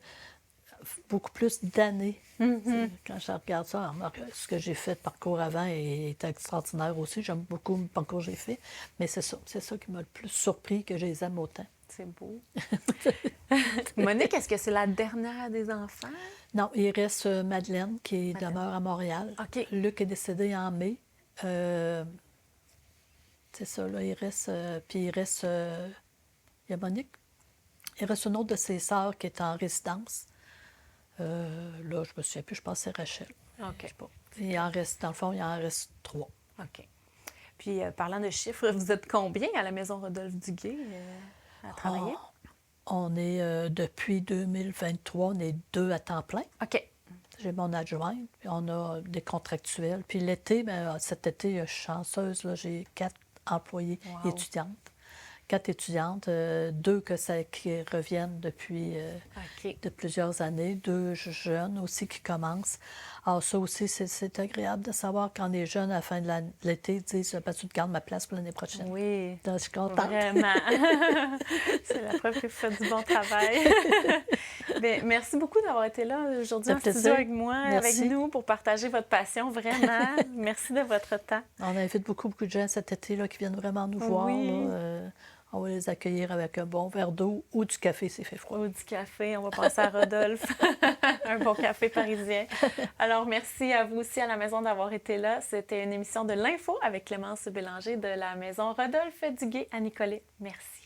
Speaker 2: beaucoup plus d'années. Quand je regarde ça, ce que j'ai fait, le parcours avant est extraordinaire aussi. J'aime beaucoup le parcours que j'ai fait. Mais c'est ça qui m'a le plus surpris, que je les aime autant.
Speaker 1: C'est beau. Monique, est-ce que c'est la dernière des enfants?
Speaker 2: Non, il reste Madeleine qui demeure à Montréal.
Speaker 1: OK.
Speaker 2: Luc est décédé en mai. C'est ça, là, il reste... puis il reste... il y a Monique. Il reste une autre de ses sœurs qui est en résidence. Là, je me souviens plus, je pense que c'est Rachel.
Speaker 1: OK.
Speaker 2: Je sais pas. Dans le fond, il en reste 3.
Speaker 1: OK. Puis, parlant de chiffres, vous êtes combien à la Maison Rodolphe Duguay à travailler?
Speaker 2: On est, depuis 2023, on est 2 à temps plein.
Speaker 1: OK.
Speaker 2: J'ai mon adjointe, puis on a des contractuels. Puis l'été, cet été, je suis chanceuse, là, j'ai 4 employées étudiantes. 4 étudiantes, 2 qui reviennent depuis de plusieurs années, 2 jeunes aussi qui commencent. Alors ça aussi, c'est agréable de savoir quand les jeunes, à la fin de l'été, disent « tu te gardes ma place pour l'année prochaine ».
Speaker 1: Oui,
Speaker 2: donc, je suis contente.
Speaker 1: Vraiment. C'est la preuve que vous faites du bon travail. Bien, merci beaucoup d'avoir été là aujourd'hui en studio avec moi, avec nous, pour partager votre passion, vraiment. Merci de votre temps.
Speaker 2: On invite beaucoup de gens cet été là, qui viennent vraiment nous voir. Là, on va les accueillir avec un bon verre d'eau ou du café s'il fait froid.
Speaker 1: Ou du café, on va passer à Rodolphe. Un bon café parisien. Alors, merci à vous aussi à la maison d'avoir été là. C'était une émission de l'Info avec Clémence Bélanger de la Maison Rodolphe Duguay à Nicolet. Merci.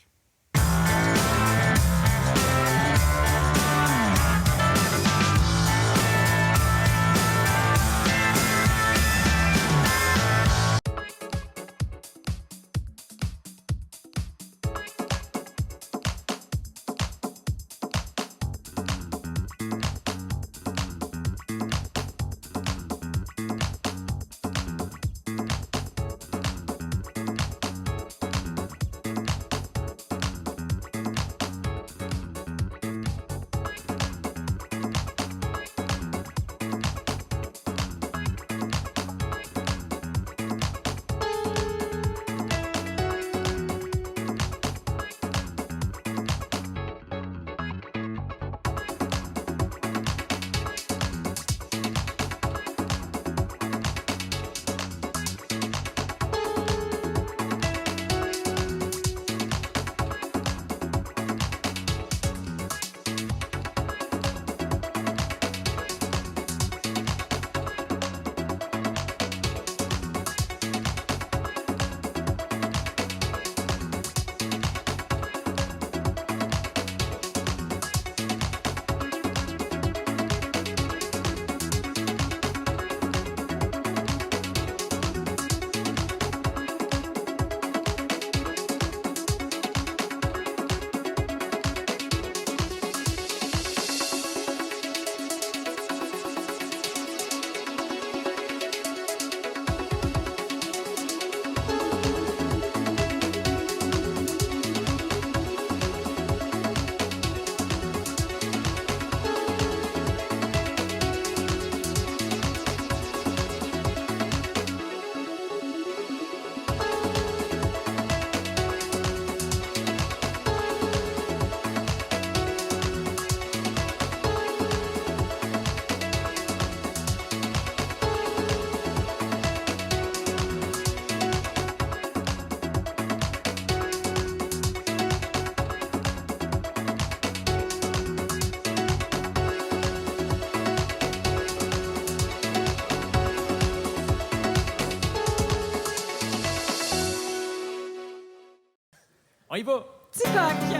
Speaker 3: On y va.
Speaker 1: Petit coq.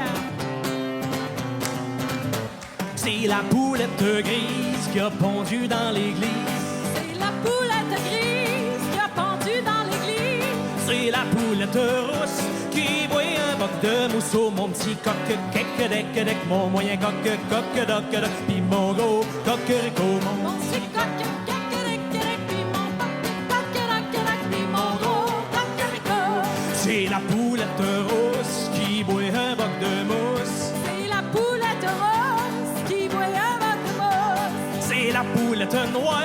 Speaker 3: C'est la poulette grise qui a pondu dans l'église.
Speaker 1: C'est la poulette grise qui a pendu dans l'église.
Speaker 3: C'est la poulette rousse qui boit un boc de mousse. Oh, mon petit coq, kek-dek-dek, mon moyen coq, coq-doc-doc, pis mon gros coquerico,
Speaker 1: Mon petit coq, kek-dek-dek, puis mon coq-doc-doc, puis mon gros cocorico.
Speaker 3: C'est la poulette rousse qui boit un boc de mousse.
Speaker 1: C'est la poulette rose qui boit un verre de mousse.
Speaker 3: C'est la poulette noire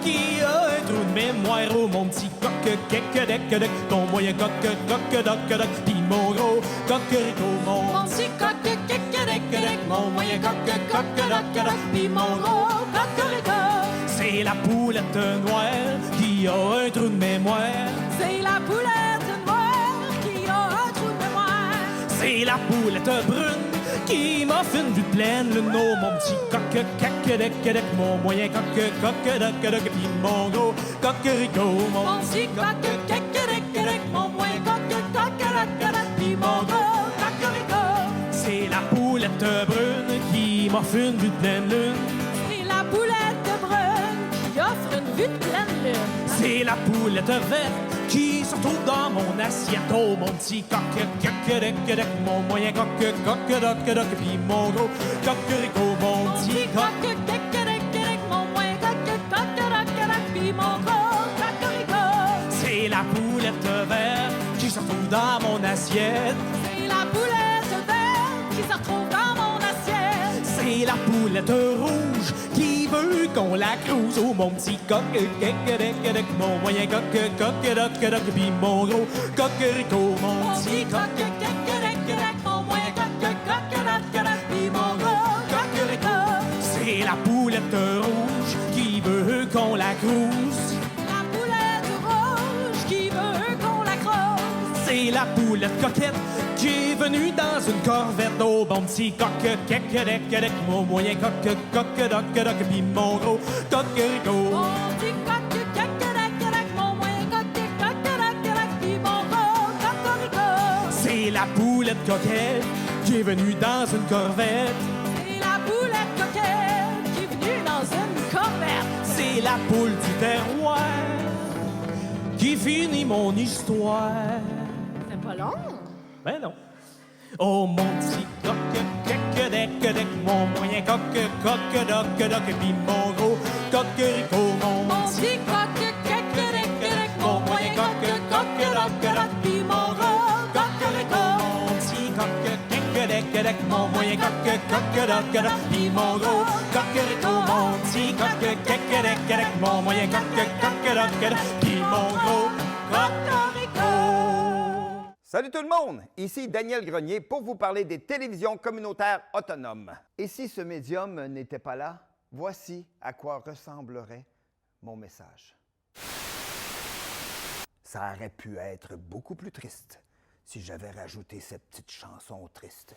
Speaker 3: qui a un trou de mémoire. Oh, mon petit coq, kek-dek-dek, ton moyen coq, coq-doc-doc, pis mon gros coquerico,
Speaker 1: Mon petit coq, kek-dek-dek, mon moyen coq, coq-doc-doc, puis mon gros cocorico.
Speaker 3: C'est la poulette noire qui a un trou de mémoire.
Speaker 1: C'est la poulette noire qui a un trou de mémoire.
Speaker 3: C'est la poulette brune qui m'a fait une vue de pleine lune. Oh, mon petit coq, kek-dek-dek, mon moyen coq, coq-doc-doc, pis mon gros coquerico,
Speaker 1: Mon petit coq, kek-dek-dek, mon moyen coq, coq-doc-doc, puis mon gros cocorico.
Speaker 3: C'est la poulette brune qui m'a fait une vue de pleine lune.
Speaker 1: C'est la poulette brune qui offre une vue de pleine lune.
Speaker 3: C'est la poulette verte qui se retrouve dans mon assiette. Oh, mon petit coq, kek-dek-dek, mon moyen coq, coq-doc-doc, pis mon gros coquerico, mon
Speaker 1: Mon
Speaker 3: petit
Speaker 1: petit
Speaker 3: coq.
Speaker 1: coq, kek-dek-dek, mon moyen coq, coq-doc-doc, puis mon gros cocorico.
Speaker 3: C'est la poulette verte qui se retrouve dans mon assiette.
Speaker 1: C'est la poulette verte qui se retrouve dans mon assiette.
Speaker 3: C'est la poulette rouge qui veut qu'on la crouse. Oh, mon petit coq, kek-dek-dek, mon moyen coq, coq-doc-doc, pis mon gros coquerico, mon
Speaker 1: Mon
Speaker 3: petit
Speaker 1: petit
Speaker 3: coq.
Speaker 1: coq, kek-dek-dek, mon moyen coq, coq-doc-doc, puis mon gros cocorico.
Speaker 3: C'est la poulette rouge qui veut qu'on la crouse.
Speaker 1: La poulette rouge qui veut qu'on la croise.
Speaker 3: C'est la poulette coquette qui est venue dans une corvette. Oh, bon petit coq, kek-dek-dek, mon moyen coq, coq-doc-doc, pis mon gros coquerico.
Speaker 1: Mon petit coq, kek-dek-dek, mon moyen coq, coq-doc-doc, puis mon gros cocorico.
Speaker 3: C'est la poulette coquette qui est venue dans une corvette.
Speaker 1: C'est la poulette coquette qui est venue dans une corvette.
Speaker 3: C'est la poule du terroir qui finit mon histoire.
Speaker 1: C'est pas long.
Speaker 3: Ben non. Oh, mon petit coq, kek-dek-dek, mon moyen coq, coq-doc-doc, pis mon gros coquerico, mon
Speaker 1: Mon
Speaker 3: petit
Speaker 1: petit coq, kek-dek-dek, mon moyen coq, coq-doc-doc, puis mon gros cocorico.
Speaker 3: Mon petit coq, kek-dek-dek, mon moyen coq, coq-doc-doc, pis mon gros coquerico, mon petit coq, kek-dek-dek, mon moyen coq, coq-doc-doc, pis mon gros cocorico.
Speaker 4: Salut tout le monde! Ici Daniel Grenier pour vous parler des télévisions communautaires autonomes. Et si ce médium n'était pas là, voici à quoi ressemblerait mon message. Ça aurait pu être beaucoup plus triste si j'avais rajouté cette petite chanson triste.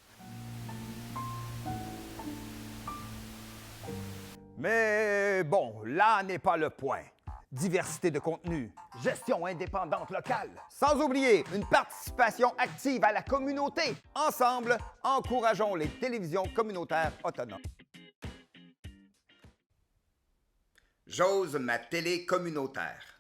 Speaker 4: Mais bon, là n'est pas le point. Diversité de contenu, gestion indépendante locale, sans oublier une participation active à la communauté. Ensemble, encourageons les télévisions communautaires autonomes. J'ose ma télé communautaire.